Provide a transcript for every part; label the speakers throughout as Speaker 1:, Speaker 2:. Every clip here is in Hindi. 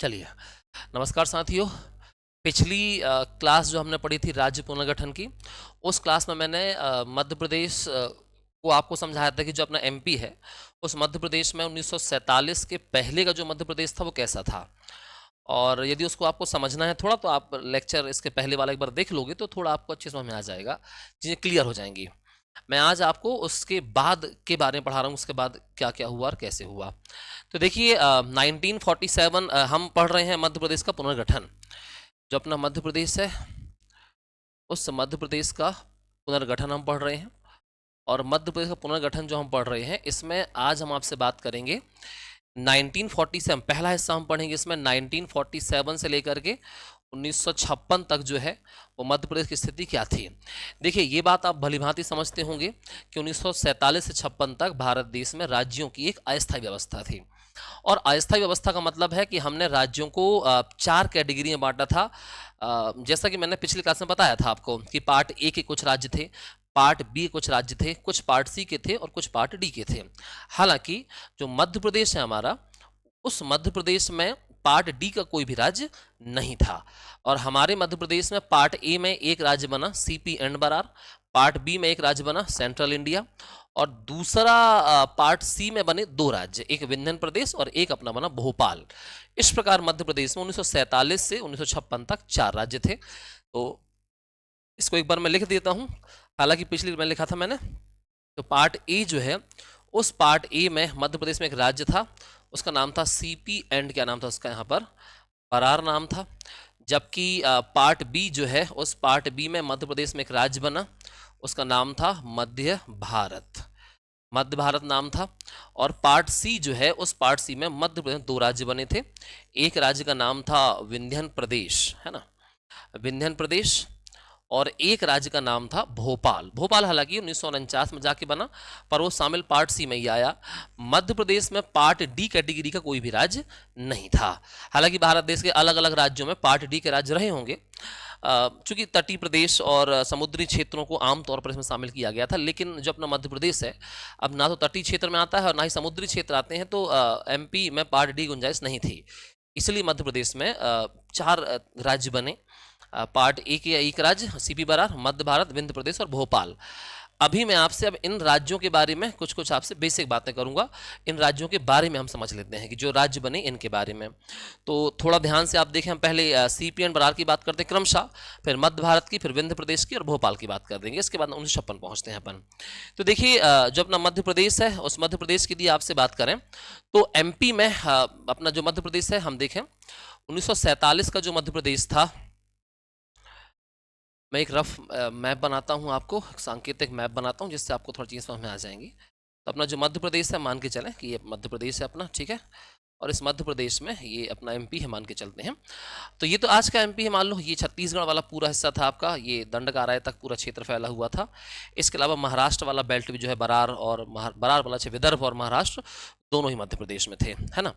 Speaker 1: चलिए, नमस्कार साथियों। पिछली क्लास जो हमने पढ़ी थी राज्य पुनर्गठन की, उस क्लास में मैंने मध्य प्रदेश को आपको समझाया था कि जो अपना एमपी है, उस मध्य प्रदेश में 1947 के पहले का जो मध्य प्रदेश था वो कैसा था। और यदि उसको आपको समझना है थोड़ा, तो आप लेक्चर इसके पहले वाला एक बार देख लोगे तो थोड़ा आपको अच्छे समझ में आ जाएगा, चीज़ें क्लियर हो जाएंगी। मैं आज आपको उसके बाद के बारे में पढ़ा रहा हूँ, उसके बाद क्या क्या हुआ और कैसे हुआ। तो देखिए, 1947 हम पढ़ रहे हैं मध्य प्रदेश का पुनर्गठन। जो अपना मध्य प्रदेश है, उस मध्य प्रदेश का पुनर्गठन हम पढ़ रहे हैं। और मध्य प्रदेश का पुनर्गठन जो हम पढ़ रहे हैं, इसमें आज हम आपसे बात करेंगे 1947। पहला हिस्सा हम पढ़ेंगे इसमें 1947 से लेकर के 1956 तक जो है वो मध्य प्रदेश की स्थिति क्या थी। देखिए, ये बात आप भलीभांति समझते होंगे कि 1947 से 56 तक भारत देश में राज्यों की एक अस्थायी व्यवस्था थी। और अस्थायी व्यवस्था का मतलब है कि हमने राज्यों को 4 कैटेगरी में बांटा था। जैसा कि मैंने पिछली क्लास में बताया था आपको कि पार्ट ए के कुछ राज्य थे, पार्ट बी के कुछ राज्य थे, कुछ पार्ट सी के थे और कुछ पार्ट डी के थे। हालांकि जो मध्य प्रदेश है हमारा, उस मध्य प्रदेश में पार्ट डी का कोई भी राज्य नहीं था। और हमारे मध्य प्रदेश में पार्ट ए में एक राज्य बना CP and Berar, part B में एक राज्य बना सेंट्रल इंडिया, और दूसरा पार्ट सी में बने 2 राज्य, एक विंध्य प्रदेश और एक अपना बना भोपाल। इस प्रकार मध्य प्रदेश में 1947 से 1956 तक 4 राज्य थे। तो इसको एक बार मैं लिख देता हूं, हालांकि पिछली में लिखा था मैंने। तो पार्ट ए जो है, उस पार्ट ए में मध्य प्रदेश में एक राज्य था, उसका नाम था सीपी एंड, क्या नाम था उसका यहाँ पर, बरार नाम था। जबकि पार्ट बी जो है, उस पार्ट बी में मध्य प्रदेश में एक राज्य बना, उसका नाम था मध्य भारत, मध्य भारत नाम था। और पार्ट सी जो है, उस पार्ट सी में मध्य प्रदेश 2 राज्य बने थे। एक राज्य का नाम था विंध्यन प्रदेश, है ना, विंध्यन प्रदेश, और एक राज्य का नाम था भोपाल। भोपाल हालांकि 1949 में जाके बना, पर वो शामिल पार्ट सी में ही आया। मध्य प्रदेश में पार्ट डी कैटेगरी का कोई भी राज्य नहीं था। हालांकि भारत देश के अलग अलग राज्यों में पार्ट डी के राज्य रहे होंगे, चूंकि तटीय प्रदेश और समुद्री क्षेत्रों को आमतौर पर इसमें शामिल किया गया था। लेकिन जो अपना मध्य प्रदेश है, अब ना तो तटीय क्षेत्र में आता है और ना ही समुद्री क्षेत्र आते हैं, तो एमपी में पार्ट डी गुंजाइश नहीं थी। इसलिए मध्य प्रदेश में 4 राज्य बने। पार्ट ए के एक राज्य सीपी बरार, मध्य भारत, विंध्य प्रदेश और भोपाल। अभी मैं आपसे अब इन राज्यों के बारे में कुछ कुछ आपसे बेसिक बातें करूंगा। इन राज्यों के बारे में हम समझ लेते हैं कि जो राज्य बने इनके बारे में। तो थोड़ा ध्यान से आप देखें, हम पहले सीपी एंड बरार की बात करते हैं क्रमशः, फिर मध्य भारत की, फिर विंध्य प्रदेश की और भोपाल की बात कर देंगे। इसके बाद 1956 पहुंचते हैं अपन। तो देखिए, जो अपना मध्य प्रदेश है, उस मध्य प्रदेश की यदि आपसे बात करें तो एमपी में अपना जो मध्य प्रदेश है, हम देखें 1947 का जो मध्य प्रदेश था, मैं एक रफ मैप बनाता हूं, आपको सांकेतिक मैप बनाता हूं जिससे आपको थोड़ी चीज़ समझ में आ जाएंगी। तो अपना जो मध्य प्रदेश है, मान के चलें कि ये मध्य प्रदेश है अपना, ठीक है। और इस मध्य प्रदेश में ये अपना एमपी है, मान के चलते हैं। तो ये तो आज का एमपी है, मान लो। ये छत्तीसगढ़ वाला पूरा हिस्सा था आपका, ये दंडकारण्य तक पूरा क्षेत्र फैला हुआ था। इसके अलावा महाराष्ट्र वाला बेल्ट भी जो है, बरार और बरार वाला विदर्भ और महाराष्ट्र दोनों ही मध्य प्रदेश में थे, है ना।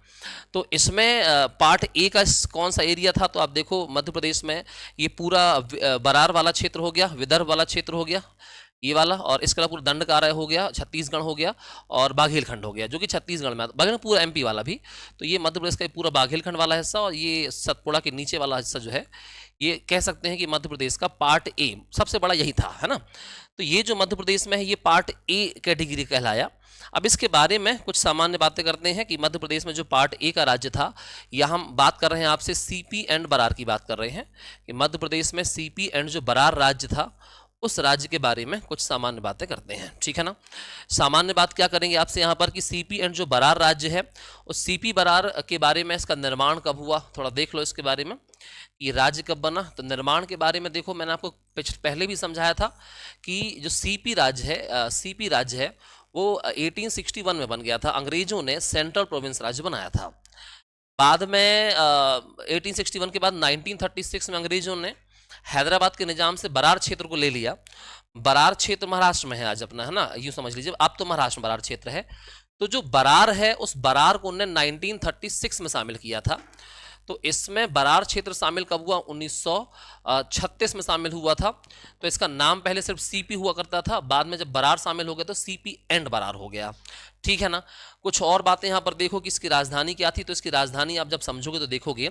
Speaker 1: तो इसमें पार्ट ए का कौन सा एरिया था, तो आप देखो मध्य प्रदेश में ये पूरा बरार वाला क्षेत्र हो गया, विदर्भ वाला क्षेत्र हो गया ये वाला, और इसके अलावा पूरा दंडकारण्य हो गया, छत्तीसगढ़ हो गया, और बाघेलखंड हो गया जो कि छत्तीसगढ़ में आता, बाघेलखंड पूरा एमपी वाला भी। तो ये मध्य प्रदेश का पूरा बाघेलखंड वाला हिस्सा, और ये सतपुड़ा के नीचे वाला हिस्सा जो है, ये कह सकते हैं कि मध्य प्रदेश का पार्ट ए सबसे बड़ा यही था, है ना। तो ये जो मध्य प्रदेश में है, ये पार्ट ए कैटेगरी कहलाया। अब इसके बारे में कुछ सामान्य बातें करते हैं कि मध्य प्रदेश में जो पार्ट ए का राज्य था, यह हम बात कर रहे हैं आपसे सीपी एंड बरार की बात कर रहे हैं कि मध्य प्रदेश में सीपी एंड जो बरार राज्य था, उस राज्य के बारे में कुछ सामान्य बातें करते हैं, ठीक है ना। सामान्य बात क्या करेंगे आपसे यहाँ पर कि सीपी एंड जो बरार राज्य है, उस सीपी बरार के बारे में, इसका निर्माण कब हुआ थोड़ा देख लो इसके बारे में, ये राज्य कब बना। तो निर्माण के बारे में देखो, मैंने आपको पहले भी समझाया था कि जो सीपी राज्य है वो 1861 में बन गया था। अंग्रेजों ने सेंट्रल प्रोविंस राज्य बनाया था। बाद में 1861 के बाद 1936 में अंग्रेजों ने हैदराबाद के निजाम से बरार क्षेत्र को ले लिया। बरार क्षेत्र महाराष्ट्र में है आज अपना, है ना, यूं समझ लीजिए, अब तो महाराष्ट्र में बरार क्षेत्र है। तो जो बरार है, उस बरार को उन्होंने 1936 में शामिल किया था। तो इसमें बरार क्षेत्र शामिल कब हुआ? 1936 में शामिल हुआ था। तो इसका नाम पहले सिर्फ सीपी हुआ करता था, बाद में जब बरार शामिल हो गया तो सीपी एंड बरार हो गया। ठीक है ना। कुछ और बातें यहाँ पर देखो कि इसकी राजधानी क्या थी। तो इसकी राजधानी आप जब समझोगे तो देखोगे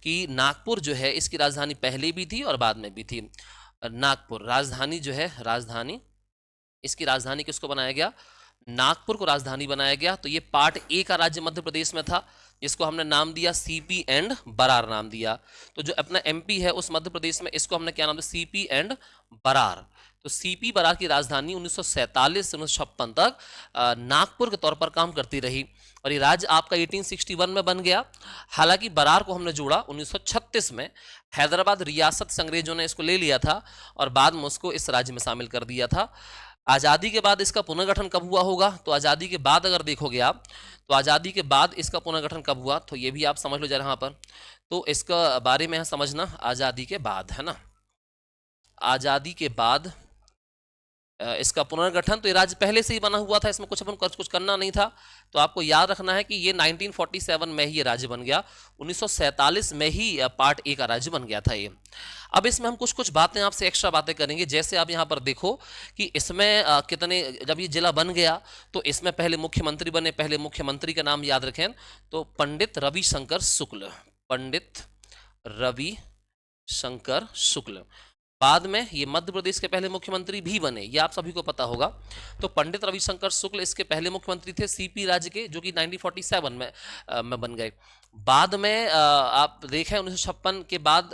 Speaker 1: कि नागपुर जो है इसकी राजधानी पहले भी थी और बाद में भी थी। नागपुर राजधानी जो है, राजधानी, इसकी राजधानी किसको बनाया गया? नागपुर को राजधानी बनाया गया। तो ये पार्ट ए का राज्य मध्य प्रदेश में था, जिसको हमने नाम दिया सीपी एंड बरार नाम दिया। तो जो अपना एमपी है उस मध्य प्रदेश में, इसको हमने क्या नाम दिया? CP and Berar. तो सीपी बरार की राजधानी 1947 से 1956 तक नागपुर के तौर पर काम करती रही और ये राज्य आपका 1861 में बन गया। हालांकि बरार को हमने जोड़ा 1936 में, हैदराबाद रियासत से अंग्रेजों ने इसको ले लिया था और बाद में उसको इस राज्य में शामिल कर दिया था। आज़ादी के बाद इसका पुनर्गठन कब हुआ होगा? तो आज़ादी के बाद अगर देखोगे आप, तो आज़ादी के बाद इसका पुनर्गठन कब हुआ, तो ये भी आप समझ लो जरा यहाँ पर। तो इसका बारे में समझना, आज़ादी के बाद, है ना, आज़ादी के बाद इसका पुनर्गठन। तो ये राज्य पहले से ही बना हुआ था, इसमें कुछ अपन कुछ करना नहीं था। तो आपको याद रखना है कि ये 1947 में ही ये राज्य बन गया, 1947 में ही पार्ट ए का राज्य बन गया था ये। अब इसमें हम कुछ कुछ बातें आपसे एक्स्ट्रा बातें करेंगे। जैसे आप यहाँ पर देखो कि इसमें कितने, जब ये जिला बन गया तो इसमें पहले मुख्यमंत्री बने। पहले मुख्यमंत्री का नाम याद रखें तो पंडित रविशंकर शुक्ल, पंडित रविशंकर शुक्ल। बाद में ये मध्य प्रदेश के पहले मुख्यमंत्री भी बने, ये आप सभी को पता होगा। तो पंडित रविशंकर शुक्ल इसके पहले मुख्यमंत्री थे सीपी राज्य के, जो कि 1947 में बन गए। बाद में आप देखें 1956 के बाद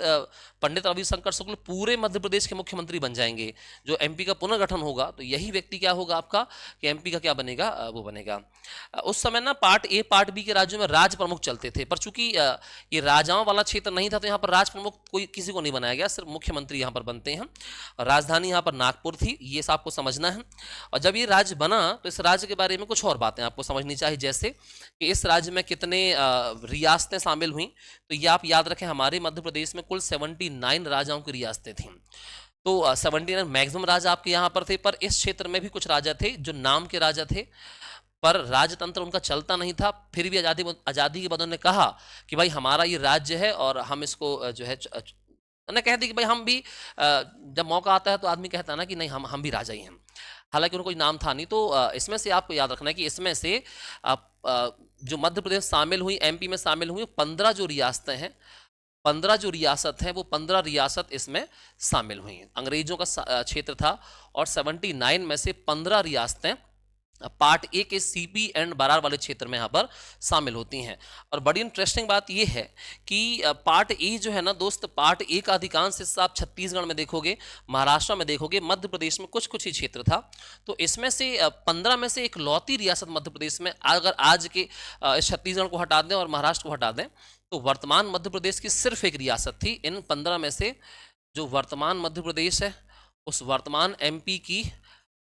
Speaker 1: पंडित रविशंकर शुक्ल पूरे मध्य प्रदेश के मुख्यमंत्री बन जाएंगे। जो एमपी का पुनर्गठन होगा तो यही व्यक्ति क्या होगा आपका, कि एमपी का क्या बनेगा, वो बनेगा। उस समय ना पार्ट ए पार्ट बी के राज्यों में राज प्रमुख चलते थे, पर चूंकि ये राजाओं वाला क्षेत्र नहीं था तो यहाँ पर राज प्रमुख कोई किसी को नहीं बनाया गया, सिर्फ मुख्यमंत्री यहाँ पर बनते हैं। राजधानी यहाँ पर नागपुर थी, ये आपको समझना है। और जब ये राज्य बना तो इस राज्य के बारे में कुछ और बातें आपको समझनी चाहिए, जैसे कि इस राज्य में कितने रियासतें शामिल हुई। तो ये आप याद रखें, हमारे मध्य प्रदेश में कुल 79 राजाओं की रियासतें थीं। तो 79 मैक्सिमम राजा आपके यहाँ पर थे, पर इस क्षेत्र में भी कुछ राजा थे जो नाम के राजा थे, पर राजतंत्र उनका चलता नहीं था। फिर भी आज़ादी के बाद उन्होंने कहा कि भाई हमारा ये राज्य है और हम इसको जो है उन्होंने कह दी कि भाई हम भी, जब मौका आता है तो आदमी कहता है ना कि नहीं हम भी राजा ही हैं। हालांकि उनको कोई नाम था नहीं। तो इसमें से आपको याद रखना है कि इसमें से जो मध्य प्रदेश शामिल हुई, एमपी में शामिल हुई, 15 जो रियासतें हैं, 15 जो रियासत हैं वो 15 रियासत इसमें शामिल हुई। अंग्रेजों का क्षेत्र था और 79 में से 15 रियासतें पार्ट ए के सीपी एंड बरार वाले क्षेत्र में यहाँ पर शामिल होती हैं। और बड़ी इंटरेस्टिंग बात यह है कि पार्ट ए जो है ना दोस्त, पार्ट ए का अधिकांश हिस्सा आप छत्तीसगढ़ में देखोगे, महाराष्ट्र में देखोगे, मध्य प्रदेश में कुछ कुछ ही क्षेत्र था। तो इसमें से 15 में से एक लौती रियासत मध्य प्रदेश में, अगर आज के छत्तीसगढ़ को हटा दें और महाराष्ट्र को हटा दें तो वर्तमान मध्य प्रदेश की सिर्फ एक रियासत थी। इन 15 में से जो वर्तमान मध्य प्रदेश है उस वर्तमान एमपी की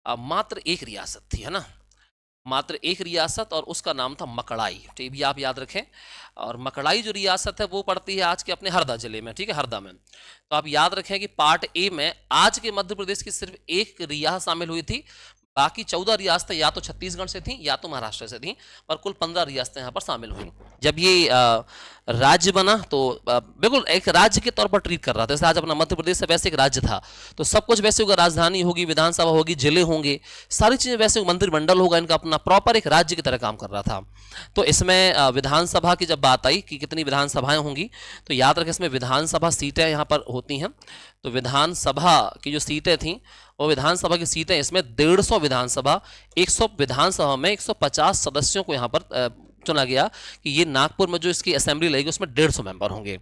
Speaker 1: मात्र एक रियासत थी, है ना, मात्र एक रियासत, और उसका नाम था मकड़ाई। तो ये भी आप याद रखें। और मकड़ाई जो रियासत है वो पड़ती है आज के अपने हरदा जिले में, ठीक है, हरदा में। तो आप याद रखें कि पार्ट ए में आज के मध्य प्रदेश की सिर्फ एक रियासत शामिल हुई थी, बाकी 14 रियासतें या तो छत्तीसगढ़ से थीं या तो महाराष्ट्र से थीं, पर कुल 15 रियासतें यहाँ पर शामिल हुई। जब ये राज्य बना तो बिल्कुल एक राज्य के तौर पर ट्रीट कर रहा था, जैसे आज अपना मध्य प्रदेश से वैसे एक राज्य था। तो सब कुछ वैसे होगा, राजधानी होगी, विधानसभा होगी, जिले होंगे, सारी चीज़ें वैसे, मंत्रिमंडल होगा, इनका अपना प्रॉपर एक राज्य की तरह काम कर रहा था। तो इसमें विधानसभा की जब बात आई कि कितनी विधानसभाएं होंगी, तो याद रखें इसमें विधानसभा सीटें यहाँ पर होती हैं। तो विधानसभा की जो सीटें थीं वो विधानसभा की सीटें, इसमें 150 विधानसभा, 100 विधानसभा में 150 सदस्यों को यहाँ पर चुना गया कि ये नागपुर में जो इसकी असेंबली लगेगी उसमें 150 मेंबर होंगे।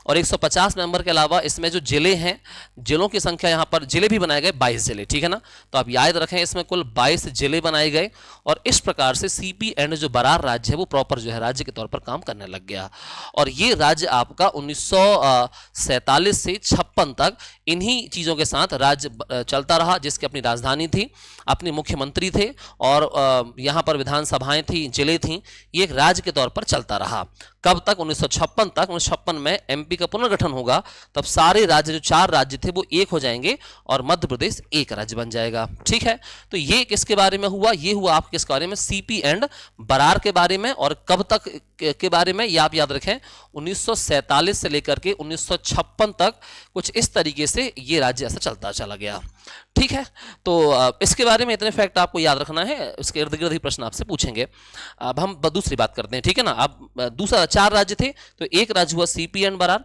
Speaker 1: और 150 मेंबर के अलावा इसमें जो जिले हैं, जिलों की संख्या यहाँ पर, जिले भी बनाए गए 22 जिले, ठीक है ना। तो आप याद रखें इसमें कुल 22 जिले बनाए गए। और इस प्रकार से सीपी एंड जो बरार राज्य है वो प्रॉपर जो है राज्य के तौर पर काम करने लग गया। और ये राज्य आपका 1947 से 56 तक इन्हीं चीज़ों के साथ राज्य चलता रहा, जिसकी अपनी राजधानी थी, अपने मुख्यमंत्री थे और यहाँ पर विधानसभाएं थी, जिले थी। ये एक राज्य के तौर पर चलता रहा। कब तक? 1956 तक। 1956 में एमपी का पुनर्गठन होगा, तब सारे राज्य जो 4 राज्य थे वो एक हो जाएंगे और मध्य प्रदेश एक राज्य बन जाएगा। ठीक है, तो ये किसके बारे में हुआ? ये हुआ आपके किसके बारे में? सीपी एंड बरार के बारे में। और कब तक के बारे में? ये आप याद रखें, 1947 से लेकर के 1956 तक कुछ इस तरीके से ये राज्य ऐसा चलता चला गया। ठीक है, तो इसके बारे में इतने फैक्ट आपको याद रखना है, इसके इर्द गिर्द ही प्रश्न आपसे पूछेंगे। अब हम दूसरी बात करते हैं, ठीक है ना। अब दूसरा 4 राज्य थे, तो एक राज्य हुआ सीपी एंड बरार,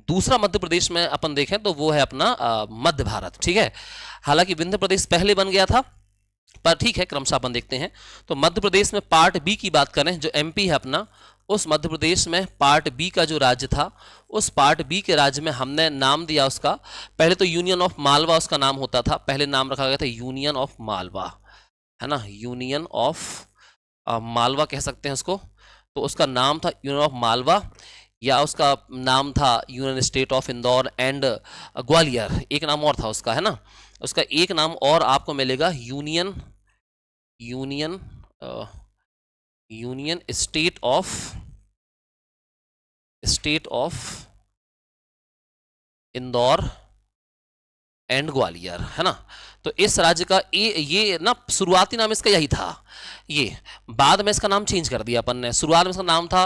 Speaker 1: दूसरा मध्य प्रदेश में अपन देखें तो वो है अपना मध्य भारत। ठीक है, हालांकि विंध्य प्रदेश पहले बन गया था, पर ठीक है, क्रमशः अपन देखते हैं। तो मध्य प्रदेश में पार्ट बी की बात करें, जो एमपी है अपना, उस मध्य प्रदेश में पार्ट बी का जो राज्य था, उस पार्ट बी के राज्य में हमने नाम दिया उसका, पहले तो यूनियन ऑफ मालवा उसका नाम होता था, पहले नाम रखा गया था यूनियन ऑफ मालवा, है ना, यूनियन ऑफ मालवा कह सकते हैं उसको। तो उसका नाम था यूनियन ऑफ मालवा, या उसका नाम था union state of Indore and Gwalior, एक नाम और था उसका, है ना। उसका एक नाम और आपको मिलेगा, union union union state of Indore and Gwalior, है ना। तो इस राज्य का ये ना शुरुआती नाम इसका यही था, ये बाद में इसका नाम चेंज कर दिया अपन ने। शुरुआत में इसका नाम था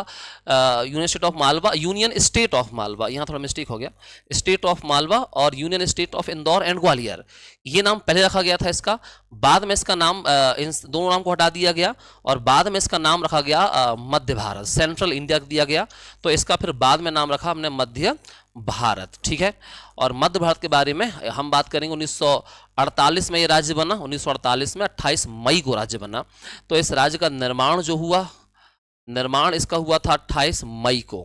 Speaker 1: union state of Malwa, union state of Malwa, यहाँ थोड़ा मिस्टेक हो गया, स्टेट ऑफ मालवा और union state of Indore and Gwalior, ये नाम पहले रखा गया था इसका। बाद में इसका नाम इन दोनों नाम को हटा दिया गया और बाद में इसका नाम रखा गया मध्य भारत, सेंट्रल इंडिया दिया गया। तो इसका फिर बाद में नाम रखा हमने मध्य भारत। ठीक है, और मध्य भारत के बारे में हम बात करेंगे। 1948 में ये राज्य बना, 1948 में 28 मई को राज्य बना। तो इस राज्य का निर्माण जो हुआ, निर्माण इसका हुआ था 28 मई को।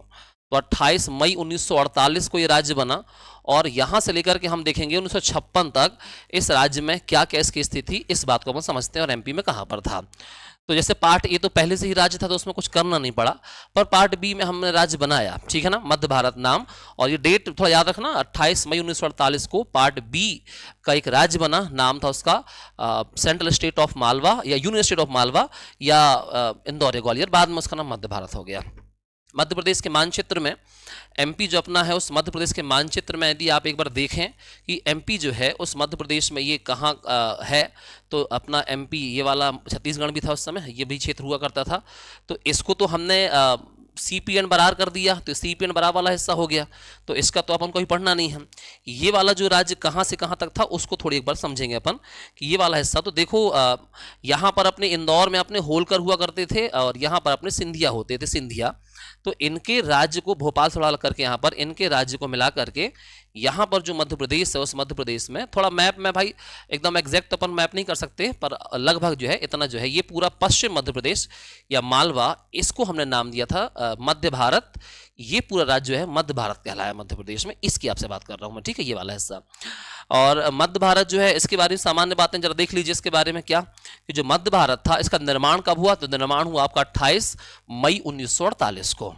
Speaker 1: तो 28 मई 1948 को ये राज्य बना, और यहां से लेकर के हम देखेंगे 1956 तक इस राज्य में क्या क्या इसकी स्थिति, इस बात को हम समझते हैं, और एमपी में कहां पर था। तो जैसे पार्ट ए तो पहले से ही राज्य था, तो उसमें कुछ करना नहीं पड़ा, पर पार्ट बी में हमने राज्य बनाया, ठीक है ना, मध्य भारत नाम। और ये डेट थोड़ा याद रखना, 28 मई 1948 को पार्ट बी का एक राज्य बना, नाम था उसका सेंट्रल स्टेट ऑफ मालवा या यूनियन स्टेट ऑफ मालवा या इंदौर या ग्वालियर, बाद में उसका नाम मध्य भारत हो गया। मध्य प्रदेश के मानचित्र में एमपी जो अपना है, उस मध्य प्रदेश के मानचित्र में यदि आप एक बार देखें कि एमपी जो है उस मध्य प्रदेश में ये कहाँ है, तो अपना एमपी ये वाला छत्तीसगढ़ भी था उस समय, ये भी क्षेत्र हुआ करता था। तो इसको तो हमने सीपी एंड बरार कर दिया, तो सीपी एंड बरार वाला हिस्सा हो गया, तो इसका तो अपन को ही पढ़ना नहीं है। ये वाला जो राज्य कहाँ से कहाँ तक था उसको थोड़ी एक बार समझेंगे अपन कि ये वाला हिस्सा, तो देखो यहाँ पर अपने इंदौर में अपने होलकर हुआ करते थे और यहाँ पर अपने सिंधिया होते थे, सिंधिया। तो इनके राज्य को भोपाल से उड़ा करके यहाँ पर इनके राज्य को मिला करके यहाँ पर जो मध्य प्रदेश है, उस मध्य प्रदेश में थोड़ा मैप में भाई एकदम एग्जैक्ट अपन मैप नहीं कर सकते, पर लगभग जो है इतना जो है ये पूरा पश्चिम मध्य प्रदेश या मालवा, इसको हमने नाम दिया था मध्य भारत। ये पूरा राज्य जो है मध्य भारत कहलाया मध्य प्रदेश में, इसकी आपसे बात कर रहा हूँ मैं, ठीक है, ये वाला हिस्सा। और मध्य भारत जो है इसके बारे में सामान्य बातें जरा देख लीजिए। इसके बारे में क्या कि जो मध्य भारत था इसका निर्माण कब हुआ, तो निर्माण हुआ आपका 28 मई 1948 को,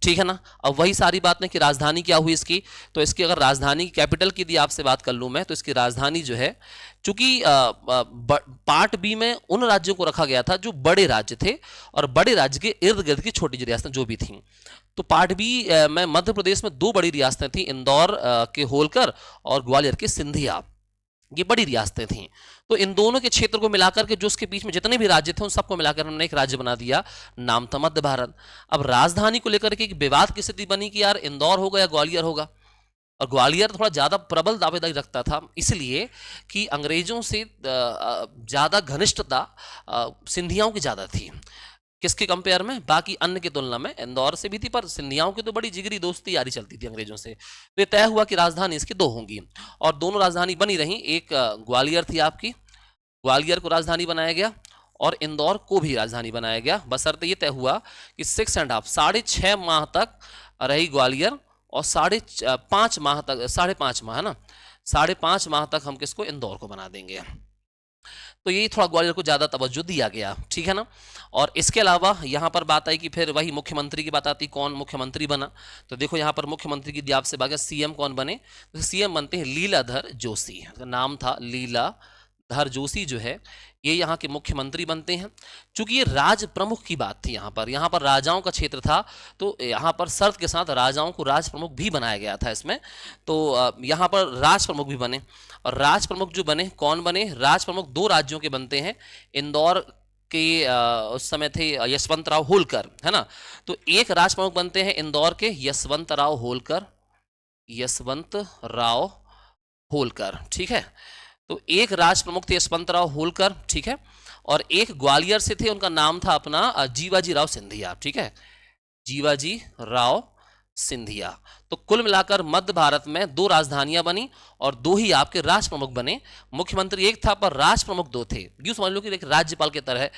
Speaker 1: ठीक है ना। अब वही सारी बातें कि राजधानी क्या हुई इसकी, तो इसकी अगर राजधानी कैपिटल की यदि आपसे बात कर लूँ मैं, तो इसकी राजधानी जो है, चूंकि पार्ट बी में उन राज्यों को रखा गया था जो बड़े राज्य थे और बड़े राज्य के इर्द गिर्द की छोटी रियासतें जो भी थीं। तो पार्ट बी में मध्य प्रदेश में 2 बड़ी रियासतें थीं, इंदौर के होलकर और ग्वालियर के सिंधिया, ये बड़ी रियासतें थीं। तो इन दोनों के क्षेत्र को मिलाकर के जो उसके बीच में जितने भी राज्य थे उन सबको मिलाकर हमने एक राज्य बना दिया, नाम था मध्य भारत। अब राजधानी को लेकर के एक विवाद की स्थिति बनी कि यार इंदौर होगा या ग्वालियर होगा, और ग्वालियर थोड़ा ज़्यादा प्रबल दावेदारी रखता था, इसलिए कि अंग्रेजों से ज़्यादा घनिष्ठता सिंधियाओं की ज़्यादा थी। किसके कंपेयर में, बाकी अन्य की तुलना में इंदौर से भी थी, पर सिंधियाओं की तो बड़ी जिगरी दोस्ती यारी चलती थी अंग्रेजों से। तो ये तय हुआ कि राजधानी इसकी 2 होंगी, और दोनों राजधानी बनी रही। एक ग्वालियर थी आपकी, ग्वालियर को राजधानी बनाया गया और इंदौर को भी राजधानी बनाया गया, बशर्ते ये तय हुआ कि 6.5 माह तक रही ग्वालियर और 5.5 माह तक, 5.5 माह है ना, 5.5 माह तक हम किसको, इंदौर को बना देंगे। तो यही थोड़ा ग्वालियर को ज़्यादा तवज्जो दिया गया, ठीक है ना। और इसके अलावा यहाँ पर बात आई कि फिर वही मुख्यमंत्री की बात आती, कौन मुख्यमंत्री बना। तो देखो यहाँ पर मुख्यमंत्री की आपसे बात, सीएम कौन बने, तो सीएम बनते हैं लीलाधर जोशी, नाम था लीलाधर धर जोशी जो है ये यहाँ के मुख्यमंत्री बनते हैं। चूंकि ये राज प्रमुख की बात थी, यहाँ पर राजाओं का क्षेत्र था, तो यहाँ पर शर्त के साथ राजाओं को राज प्रमुख भी बनाया गया था इसमें। तो यहाँ पर राज प्रमुख भी बने, और राज प्रमुख जो बने, कौन बने? राज प्रमुख दो राज्यों के बनते हैं। इंदौर के उस समय थे यशवंतराव होलकर, है ना। तो एक राज प्रमुख बनते हैं इंदौर के यशवंतराव होलकर, यशवंत राव होलकर, ठीक है। तो एक राज प्रमुख थे यशवंतराव होलकर, ठीक है, और एक ग्वालियर से थे, उनका नाम था अपना जीवाजी राव सिंधिया, ठीक है, जीवाजी राव सिंधिया। तो कुल मिलाकर मध्य भारत में दो राजधानियां बनी और दो ही आपके राज प्रमुख बने। मुख्यमंत्री एक था पर राज प्रमुख दो थे। यूं समझ लो कि एक राज्यपाल की तरह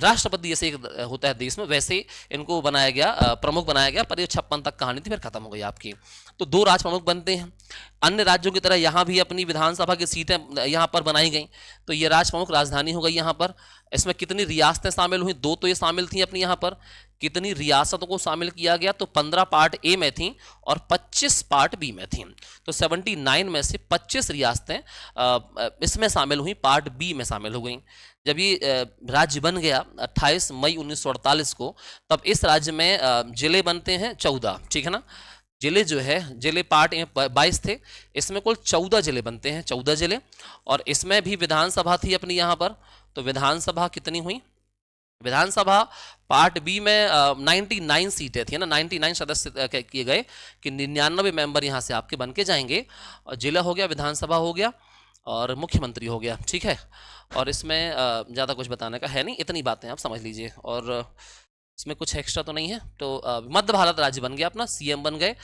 Speaker 1: राष्ट्रपति जैसे एक होता है देश में, वैसे इनको बनाया गया, प्रमुख बनाया गया। पर ये 56 तक कहानी थी, फिर खत्म हो गई आपकी। तो दो राज प्रमुख बनते हैं। अन्य राज्यों की तरह यहाँ भी अपनी विधानसभा की सीटें यहाँ पर बनाई गई। तो ये राज प्रमुख राजधानी हो गई यहाँ पर। इसमें कितनी रियासतें शामिल हुई? दो तो ये शामिल थी अपनी यहाँ पर। कितनी रियासतों को शामिल किया गया? तो 15 पार्ट ए में थी और 25 पार्ट बी में थी। तो 79 में से 25 रियासतें इसमें शामिल हुई, पार्ट बी में शामिल हो गई। जब ये राज्य बन गया 28 मई 1948 को, तब इस राज्य में जिले बनते हैं 14, ठीक है ना। जिले जो है, जिले पार्ट ए 22 थे, इसमें कुल 14 जिले बनते हैं, 14 जिले। और इसमें भी विधानसभा थी अपनी यहाँ पर। तो विधानसभा कितनी हुई? विधानसभा पार्ट बी में 99 सीटें थी ना, 99 सदस्य किए गए कि 99 मेंबर यहाँ से आपके बन के जाएंगे। और जिला हो गया, विधानसभा हो गया और मुख्यमंत्री हो गया, ठीक है। और इसमें ज़्यादा कुछ बताने का है नहीं, इतनी बातें आप समझ लीजिए। और इसमें कुछ एक्स्ट्रा तो नहीं है। तो मध्य भारत राज्य बन गया अपना, सीएम बन गए,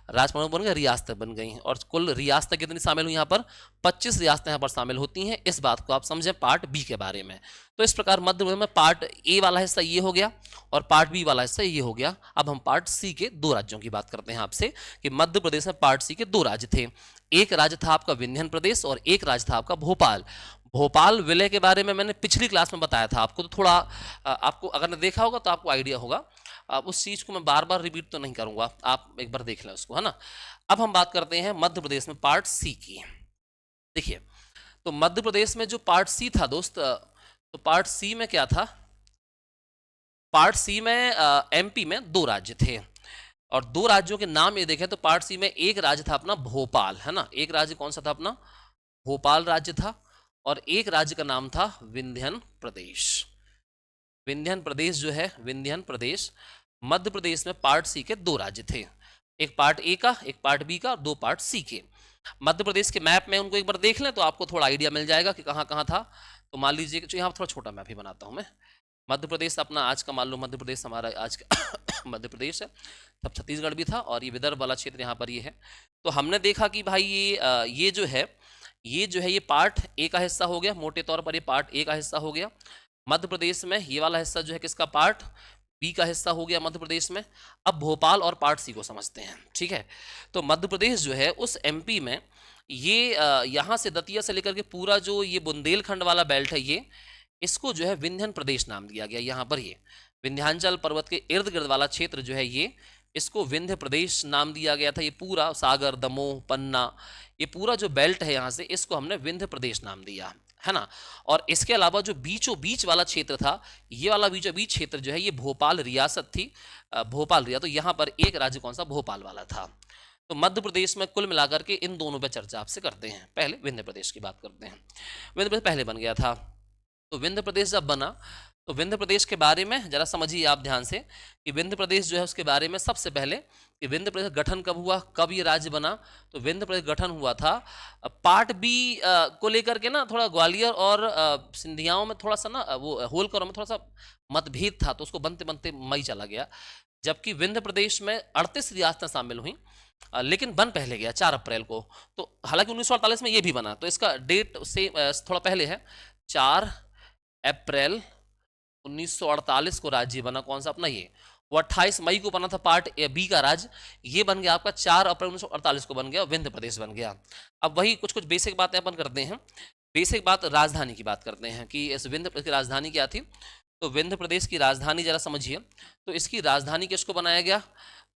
Speaker 1: राज प्रमुख बन गए, रियासतें बन गई। और कुल रियासतें कितनी शामिल हुई यहाँ पर? 25 रियासतें यहाँ पर शामिल होती हैं। इस बात को आप समझें पार्ट बी के बारे में। तो इस प्रकार मध्य प्रदेश में पार्ट ए वाला हिस्सा ये हो गया और पार्ट बी वाला हिस्सा ये हो गया। अब हम पार्ट सी के दो राज्यों की बात करते हैं आपसे, कि मध्य प्रदेश में पार्ट सी के दो राज्य थे। एक राज्य था आपका विंध्यन प्रदेश और एक राज्य था आपका भोपाल। भोपाल विलय के बारे में मैंने पिछली क्लास में बताया था आपको, तो थोड़ा आपको अगर ने देखा होगा तो आपको आइडिया होगा। उस चीज़ को मैं बार बार रिपीट तो नहीं करूंगा, आप एक बार देख लें उसको, है ना। अब हम बात करते हैं मध्य प्रदेश में पार्ट सी की। देखिए, तो मध्य प्रदेश में जो पार्ट सी था दोस्त, तो पार्ट सी में क्या था? पार्ट सी में एमपी में दो राज्य थे, और दो राज्यों के नाम ये देखें तो पार्ट सी में एक राज्य था अपना भोपाल, है ना। एक राज्य कौन सा था अपना? भोपाल राज्य था। और एक राज्य का नाम था विंध्यन प्रदेश। विंध्यन प्रदेश जो है, विंध्यन प्रदेश, मध्य प्रदेश में पार्ट सी के दो राज्य थे। एक पार्ट ए का, एक पार्ट बी का, दो पार्ट सी के। मध्य प्रदेश के मैप में उनको एक बार देख लें तो आपको थोड़ा आइडिया मिल जाएगा कि कहाँ कहाँ था। तो मान लीजिए कि यहाँ थोड़ा छोटा मैप ही बनाता हूँ मैं। मध्य प्रदेश अपना आज का मान लो, मध्य प्रदेश हमारा आज का मध्य प्रदेश है। तब छत्तीसगढ़ भी था और ये विदर्भ वाला क्षेत्र यहाँ पर ये है। तो हमने देखा कि भाई ये जो है, ये पार्ट ए का हिस्सा हो गया, मोटे तौर पर ये पार्ट ए का हिस्सा हो गया। मध्य प्रदेश में ये वाला हिस्सा जो है किसका? पार्ट बी का हिस्सा हो गया मध्य प्रदेश में। अब भोपाल और पार्ट सी को समझते हैं, ठीक है। तो मध्य प्रदेश जो है उस एमपी में ये यहाँ से दतिया से लेकर के पूरा जो ये बुंदेलखंड वाला बेल्ट है, ये इसको जो है विंध्यन प्रदेश नाम दिया गया। यहाँ पर ये विंध्याचल पर्वत के इर्द गिर्द वाला क्षेत्र जो है, ये इसको विंध्य प्रदेश नाम दिया गया था। ये पूरा सागर, दमोह, पन्ना, ये पूरा जो बेल्ट है यहाँ से, इसको हमने विंध्य प्रदेश नाम दिया, है ना। और इसके अलावा जो बीचों बीच वाला क्षेत्र था, ये वाला बीचों बीच क्षेत्र जो है, ये भोपाल रियासत थी, भोपाल रियासत। तो यहाँ पर एक राज्य कौन सा? भोपाल वाला था। तो मध्य प्रदेश में कुल मिलाकर के इन दोनों पे चर्चा आपसे करते हैं। पहले विंध्य प्रदेश की बात करते हैं। विंध्य प्रदेश पहले बन गया था। तो विंध्य प्रदेश जब बना, तो विंध्य प्रदेश के बारे में जरा समझिए आप ध्यान से, कि विंध्य प्रदेश जो है उसके बारे में सबसे पहले, कि विंध्य प्रदेश गठन कब हुआ, कब ये राज्य बना। तो विंध्य प्रदेश गठन हुआ था पार्ट बी को लेकर के ना, थोड़ा ग्वालियर और सिंधियाओं में थोड़ा सा ना, वो होलकरों में थोड़ा सा मतभेद था, तो उसको बनते बनते मई चला गया। जबकि विंध्य प्रदेश में 38 रियासतें शामिल हुई, लेकिन बन पहले गया 4 अप्रैल को। तो हालांकि 1948 में ये भी बना, तो इसका डेट से थोड़ा पहले है। 4 अप्रैल 1948 को राज्य बना, कौन सा अपना ये। वो 28 मई को बना था पार्ट बी का राज्य, ये बन गया आपका 4 अप्रैल 1948 को बन गया, विंध्य प्रदेश बन गया। अब वही कुछ कुछ बेसिक बातें अपन करते हैं। बेसिक बात, राजधानी की बात करते हैं कि इस विंध्य प्रदेश की राजधानी क्या थी। तो विंध्य प्रदेश की राजधानी जरा समझिए। तो इसकी राजधानी किसको बनाया गया?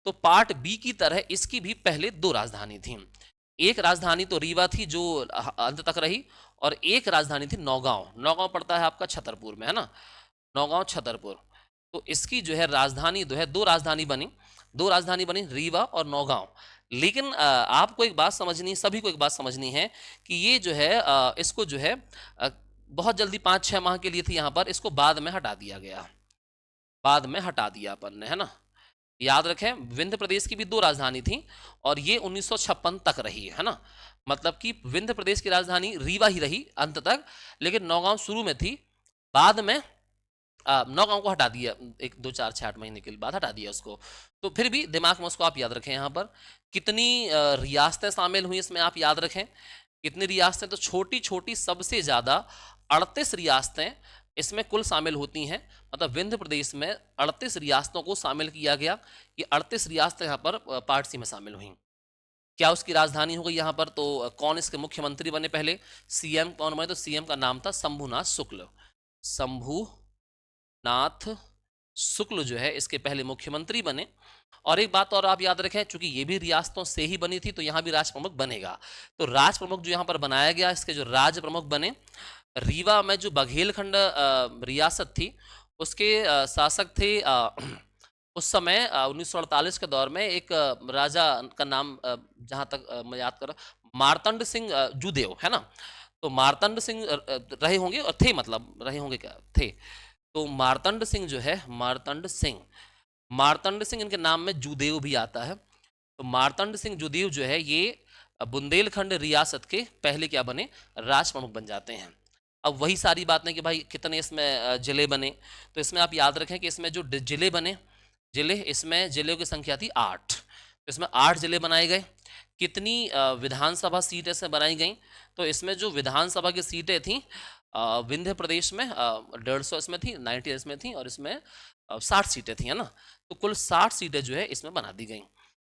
Speaker 1: तो पार्ट बी की तरह इसकी भी पहले दो राजधानी थी। एक राजधानी तो रीवा थी जो अंत तक रही, और एक राजधानी थी नौगांव। नौगांव पड़ता है आपका छतरपुर में, है ना, नौगांव छतरपुर। तो इसकी जो है राजधानी जो है, दो राजधानी बनी रीवा और नौगांव। लेकिन आपको एक बात समझनी, सभी को एक बात समझनी है कि ये जो है इसको जो है बहुत जल्दी 5-6 माह के लिए थी यहाँ पर, इसको बाद में हटा दिया गया, बाद में हटा दिया अपन ने, है ना। याद रखें, विंध्य प्रदेश की भी दो राजधानी थी और ये 1956 तक रही, है ना। मतलब कि विंध्य प्रदेश की राजधानी रीवा ही रही अंत तक, लेकिन नौगांव शुरू में थी, बाद में नौगांव को हटा दिया, 1 2 4 6 8 महीने के बाद हटा दिया उसको। तो फिर भी दिमाग में उसको आप याद रखें। यहाँ पर कितनी रियासतें शामिल हुई इसमें आप याद रखें, कितनी रियासतें, तो छोटी छोटी सबसे ज़्यादा 38 रियासतें इसमें कुल शामिल होती हैं। मतलब विंध्य प्रदेश में 38 रियासतों को शामिल किया गया। ये 38 रियासतें यहाँ पर पार्ट सी में शामिल हुई। क्या उसकी राजधानी हो गई यहाँ पर, तो कौन इसके मुख्यमंत्री बने पहले, सीएम कौन बने, तो सीएम का नाम था शंभुनाथ शुक्ल। शंभुनाथ शुक्ल जो है इसके पहले मुख्यमंत्री बने। और एक बात और आप याद रखें, चूंकि ये भी रियासतों से ही बनी थी तो यहाँ भी राज प्रमुख बनेगा। तो राज प्रमुख जो यहाँ पर बनाया गया, इसके जो राज प्रमुख बने, रीवा में जो बघेलखंड रियासत थी उसके शासक थे उस समय 1948 के दौर में एक राजा का नाम जहाँ तक मैं याद कर रहा, मार्तंड सिंह जूदेव, है ना। तो मार्तंड सिंह रहे होंगे, और थे, मतलब रहे होंगे क्या, थे। तो मार्तंड सिंह जो है, मार्तंड सिंह इनके नाम में जूदेव भी आता है। तो मार्तंड सिंह जूदेव जो है ये बुंदेलखंड रियासत के पहले क्या बने, राज प्रमुख बन जाते हैं। अब वही सारी बातें कि भाई कितने इसमें जिले बने, तो इसमें आप याद रखें कि इसमें जो जिले बने, इसमें जिलों की संख्या थी 8। तो इसमें 8 जिले बनाए गए। कितनी विधानसभा सीटें से बनाई गई, तो इसमें जो विधानसभा की सीटें थी विंध्य प्रदेश में 150 इसमें थी, 90 इसमें थी, और इसमें 60 सीटें थी, है ना। तो कुल 60 सीटें जो है इसमें बना दी गई।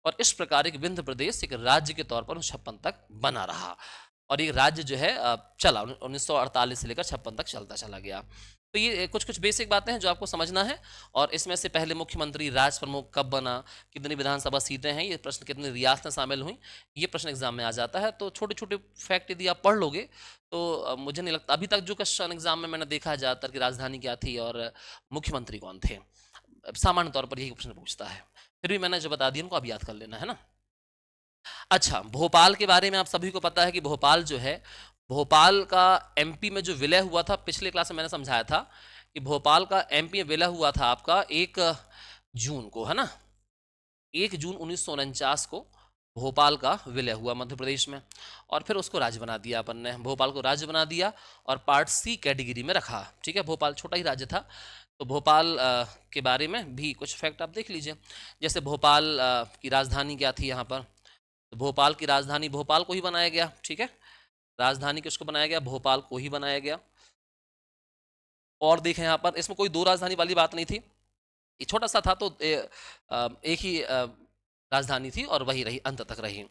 Speaker 1: और इस प्रकार एक विंध्य प्रदेश एक राज्य के तौर पर 56 तक बना रहा। और ये राज्य जो है चला 1948 से लेकर 56 तक चलता चला गया। तो ये कुछ कुछ बेसिक बातें हैं जो आपको समझना है। और इसमें से पहले मुख्यमंत्री, राज प्रमुख कब बना, कितनी विधानसभा सीटें हैं, ये प्रश्न, कितनी रियासतें शामिल हुई, ये प्रश्न एग्जाम में आ जाता है। तो छोटे छोटे फैक्ट यदि आप पढ़ लोगे तो मुझे नहीं लगता, अभी तक जो क्वेश्चन एग्जाम में मैंने देखा है ज़्यादातर की राजधानी क्या थी और मुख्यमंत्री कौन थे, सामान्य तौर पर यही प्रश्न पूछता है। फिर भी मैंने जो बता दिया उनको आप याद कर लेना, है ना। अच्छा, भोपाल के बारे में आप सभी को पता है कि भोपाल जो है, भोपाल का एमपी में जो विलय हुआ था, पिछले क्लास में मैंने समझाया था कि भोपाल का एमपी में विलय हुआ था आपका 1 जून को, है ना। 1 जून 1949 को भोपाल का विलय हुआ मध्य प्रदेश में, और फिर उसको राज्य बना दिया अपन ने, भोपाल को राज्य बना दिया और पार्ट सी कैटेगरी में रखा। ठीक है, भोपाल छोटा ही राज्य था। तो भोपाल के बारे में भी कुछ फैक्ट आप देख लीजिए। जैसे भोपाल की राजधानी क्या थी यहाँ पर, तो भोपाल की राजधानी भोपाल को ही बनाया गया। ठीक है, राजधानी किसको बनाया गया, भोपाल को ही बनाया गया। और देखें यहाँ पर, इसमें कोई दो राजधानी वाली बात नहीं थी, ये छोटा सा था, तो एक ही राजधानी थी और वही रही, अंत तक रही।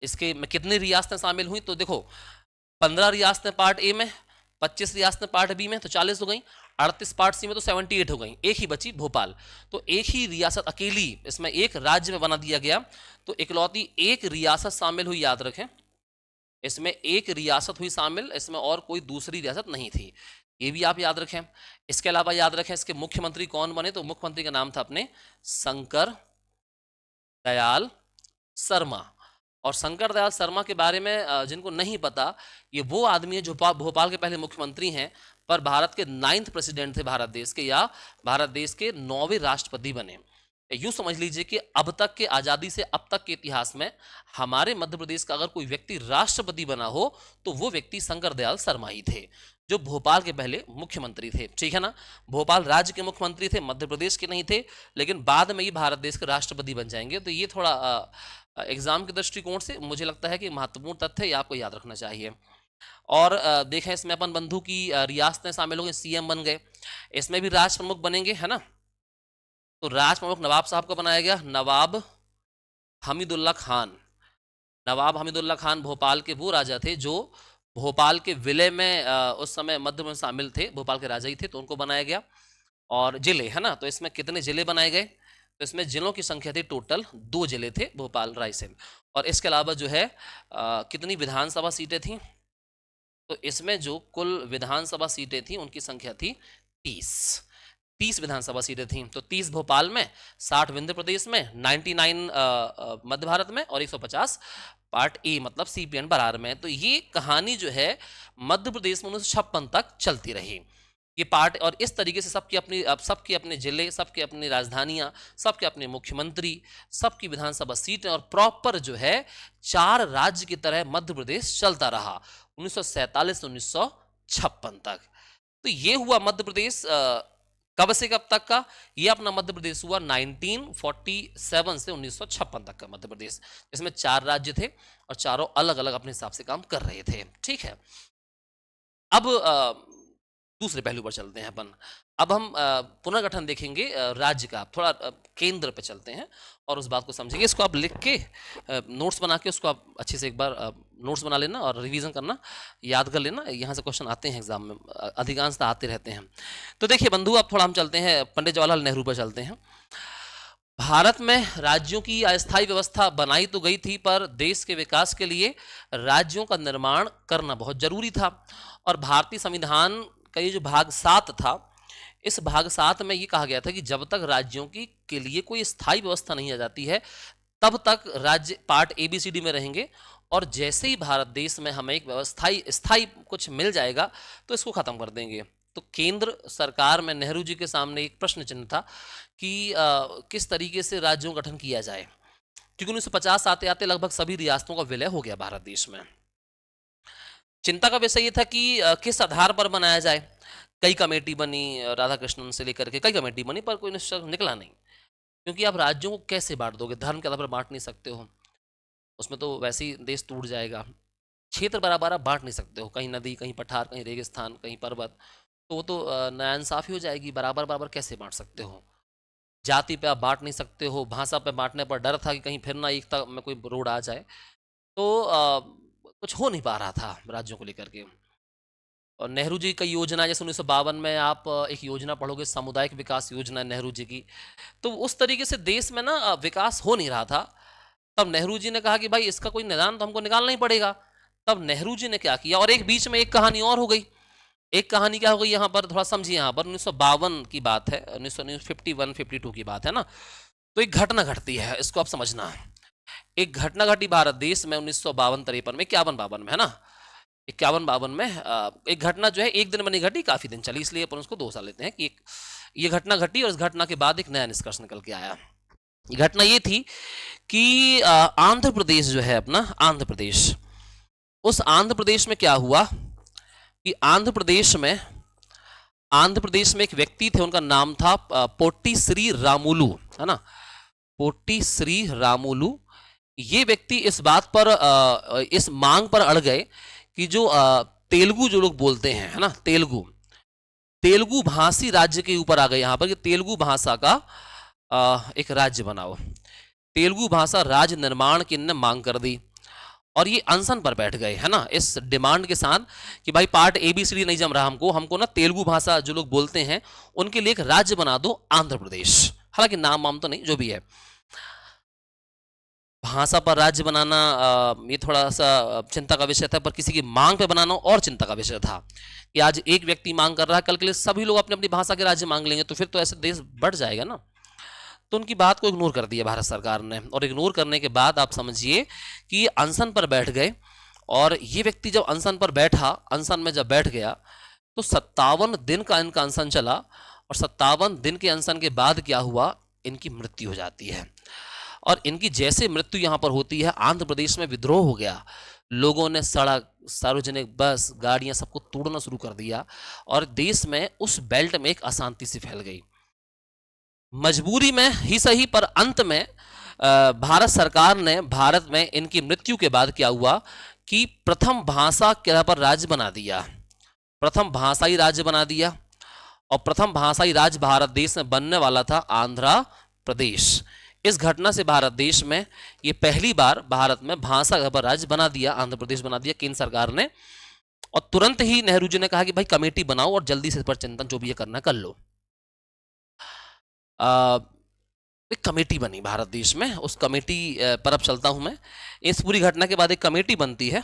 Speaker 1: इसके में कितनी रियासतें शामिल हुई, तो देखो 15 रियासतें पार्ट ए में, 25 रियासतें पार्ट बी में, तो 40 हो गई। 38 पार्ट सी में तो 78 हो गई, एक ही बची भोपाल। तो एक ही रियासत अकेली इसमें एक राज्य में बना दिया गया। तो इकलौती एक रियासत शामिल हुई, याद रखें, इसमें एक रियासत हुई शामिल, इसमें और कोई दूसरी रियासत नहीं थी, ये भी आप याद रखें। इसके अलावा याद रखें इसके मुख्यमंत्री कौन बने, तो मुख्यमंत्री का नाम था अपने शंकर दयाल शर्मा। और शंकर दयाल शर्मा के बारे में जिनको नहीं पता, ये वो आदमी है जो भोपाल के पहले मुख्यमंत्री हैं, पर भारत के 9th प्रेसिडेंट थे भारत देश के, या भारत देश के 9वें राष्ट्रपति बने। यूँ समझ लीजिए कि अब तक के आज़ादी से अब तक के इतिहास में हमारे मध्य प्रदेश का अगर कोई व्यक्ति राष्ट्रपति बना हो तो वो व्यक्ति शंकर दयाल शर्मा ही थे, जो भोपाल के पहले मुख्यमंत्री थे। ठीक है ना, भोपाल राज्य के मुख्यमंत्री थे, मध्य प्रदेश के नहीं थे, लेकिन बाद में ही भारत देश के राष्ट्रपति बन जाएंगे। तो ये थोड़ा एग्जाम के दृष्टिकोण से मुझे लगता है कि महत्वपूर्ण तथ्य, ये आपको याद रखना चाहिए। और देखें इसमें अपन बंधु की रियासतें शामिल हो गई, सीएम बन गए, इसमें भी राज प्रमुख बनेंगे, है ना। तो राज प्रमुख नवाब साहब को बनाया गया, नवाब हमीदुल्ला खान। नवाब हमीदुल्ला खान भोपाल के वो राजा थे जो भोपाल के विलय में उस समय मध्य में शामिल थे, भोपाल के राजा ही थे, तो उनको बनाया गया। और जिले, है ना, तो इसमें कितने जिले बनाए गए, तो इसमें जिलों की संख्या थी टोटल 2 जिले थे, भोपाल, रायसेन। और इसके अलावा जो है कितनी विधानसभा सीटें थीं? तो इसमें जो कुल विधानसभा सीटें थीं उनकी संख्या थी 30। 30 विधानसभा सीटें थीं। तो 30 भोपाल में, 60 विंध्य प्रदेश में, 99 मध्य भारत में और 150 पार्ट ए मतलब सीपी एंड बरार में। तो ये कहानी जो है मध्य प्रदेश में 1956 तक चलती रही। ये पार्ट, और इस तरीके से सबकी अपनी, अब सबके अपने जिले, सबके अपनी राजधानियां, सबके अपने मुख्यमंत्री, सबकी विधानसभा सीटें, और प्रॉपर जो है 4 राज्य की तरह मध्य प्रदेश चलता रहा 1947 से 1956 तक। तो ये हुआ मध्य प्रदेश कब से कब तक का? ये अपना मध्य प्रदेश हुआ 1947 से 1956 तक का मध्य प्रदेश, इसमें 4 राज्य थे और चारों अलग अलग अपने हिसाब से काम कर रहे थे। ठीक है, अब दूसरे पहलू पर चलते हैं अपन। अब हम पुनर्गठन देखेंगे राज्य का, थोड़ा केंद्र पे चलते हैं और उस बात को समझेंगे। इसको आप लिख के नोट्स बना के उसको आप अच्छे से एक बार नोट्स बना लेना और रिवीजन करना, याद कर लेना। यहाँ से क्वेश्चन आते हैं एग्जाम में, अधिकांशतः आते रहते हैं। तो देखिए बंधु, अब थोड़ा हम चलते हैं पंडित जवाहरलाल नेहरू पर चलते हैं। भारत में राज्यों की अस्थायी व्यवस्था बनाई तो गई थी, पर देश के विकास के लिए राज्यों का निर्माण करना बहुत जरूरी था। और भारतीय संविधान का ये जो भाग 7 था, इस भाग 7 में ये कहा गया था कि जब तक राज्यों की के लिए कोई स्थायी व्यवस्था नहीं आ जाती है, तब तक राज्य पार्ट ABCD में रहेंगे, और जैसे ही भारत देश में हमें एक व्यवस्थाई स्थायी कुछ मिल जाएगा तो इसको खत्म कर देंगे। तो केंद्र सरकार में नेहरू जी के सामने एक प्रश्न चिन्ह था कि किस तरीके से राज्यों का गठन किया जाए, क्योंकि 1950 आते आते लगभग सभी रियासतों का विलय हो गया भारत देश में। चिंता का विषय ये था कि किस आधार पर बनाया जाए। कई कमेटी बनी, राधाकृष्णन से लेकर के कई कमेटी बनी, पर कोई निश्चय निकला नहीं, क्योंकि आप राज्यों को कैसे बांट दोगे? धर्म के आधार पर बांट नहीं सकते हो, उसमें तो वैसे ही देश टूट जाएगा। क्षेत्र बराबर आप बांट नहीं सकते हो, कहीं नदी, कहीं पठार, कहीं रेगिस्तान, कहीं पर्वत, तो वो तो नाइंसाफी हो जाएगी। बराबर बराबर कैसे बांट सकते हो? जाति पे आप बांट नहीं सकते हो, भाषा पे बांटने पर डर था कि कहीं फिर ना एकता में कोई रोड आ जाए। तो कुछ हो नहीं पा रहा था राज्यों को लेकर के। और नेहरू जी की योजना, जैसे 1952 में आप एक योजना पढ़ोगे, सामुदायिक विकास योजना नेहरू जी की, तो उस तरीके से देश में ना विकास हो नहीं रहा था। तब नेहरू जी ने कहा कि भाई इसका कोई निदान तो हमको निकालना ही पड़ेगा। तब नेहरू जी ने क्या किया, और एक बीच में एक कहानी और हो गई। एक कहानी क्या हो गई यहाँ पर, थोड़ा समझिए। यहाँ पर 1952 की बात है, 1951-52 की बात है ना। तो एक घटना घटती है, इसको आप समझना। एक घटना घटी भारत देश में 1952-53 में, 51-52 में, है ना। 51-52 में एक घटना जो है एक दिन में नहीं घटी, काफी दिन चली, इसलिए अपन उसको 2 साल लेते हैं कि ये घटना घटी, और इस घटना के बाद एक नया निष्कर्ष निकल के आया। घटना ये थी कि आंध्र प्रदेश जो है अपना, आंध्र प्रदेश, उस आंध्र प्रदेश में क्या हुआ कि आंध्र प्रदेश में एक व्यक्ति थे, उनका नाम था पोट्टी श्री रामुलु, है ना, पोट्टी श्री रामुलु। ये व्यक्ति इस बात पर, इस मांग पर अड़ गए कि जो तेलुगु जो लोग बोलते हैं, है ना, तेलुगु भाषी राज्य के ऊपर आ गए यहाँ पर कि तेलुगु भाषा का एक राज्य बनाओ। तेलुगु भाषा राज्य निर्माण की इन्होंने मांग कर दी, और ये अनशन पर बैठ गए, है ना, इस डिमांड के साथ कि भाई पार्ट ABCD नहीं जम रहा हमको ना तेलुगु भाषा जो लोग बोलते हैं उनके लिए एक राज्य बना दो, आंध्र प्रदेश। हालांकि नाम वाम तो नहीं, जो भी है। भाषा पर राज्य बनाना ये थोड़ा सा चिंता का विषय था, पर किसी की मांग पे बनाना और चिंता का विषय था कि आज एक व्यक्ति मांग कर रहा है, कल के लिए सभी लोग अपनी अपनी भाषा के राज्य मांग लेंगे, तो फिर तो ऐसे देश बढ़ जाएगा ना। तो उनकी बात को इग्नोर कर दिया भारत सरकार ने, और इग्नोर करने के बाद आप समझिए कि ये अनशन पर बैठ गए। और ये व्यक्ति जब अनशन पर बैठा, अनशन में जब बैठ गया, तो 57 दिन का इनका अनशन चला, और 57 दिन के अनशन के बाद क्या हुआ, इनकी मृत्यु हो जाती है। और इनकी जैसे मृत्यु यहाँ पर होती है, आंध्र प्रदेश में विद्रोह हो गया। लोगों ने सड़क, सार्वजनिक बस, गाड़ियां सबको तोड़ना शुरू कर दिया, और देश में उस बेल्ट में एक अशांति सी फैल गई। मजबूरी में ही सही, पर अंत में भारत सरकार ने भारत में इनकी मृत्यु के बाद क्या हुआ कि प्रथम भाषा के आधार पर राज्य बना दिया, प्रथम भाषाई राज्य बना दिया। और प्रथम भाषाई राज्य भारत देश में बनने वाला था आंध्र प्रदेश। इस घटना से भारत देश में ये पहली बार भारत में भाषा का राज्य बना दिया, आंध्र प्रदेश बना दिया केंद्र सरकार ने। और तुरंत ही नेहरू जी ने कहा कि भाई कमेटी बनाओ और जल्दी से इस पर चिंतन जो भी ये करना कर लो। एक कमेटी बनी भारत देश में, उस कमेटी पर अब चलता हूं मैं। इस पूरी घटना के बाद एक कमेटी बनती है,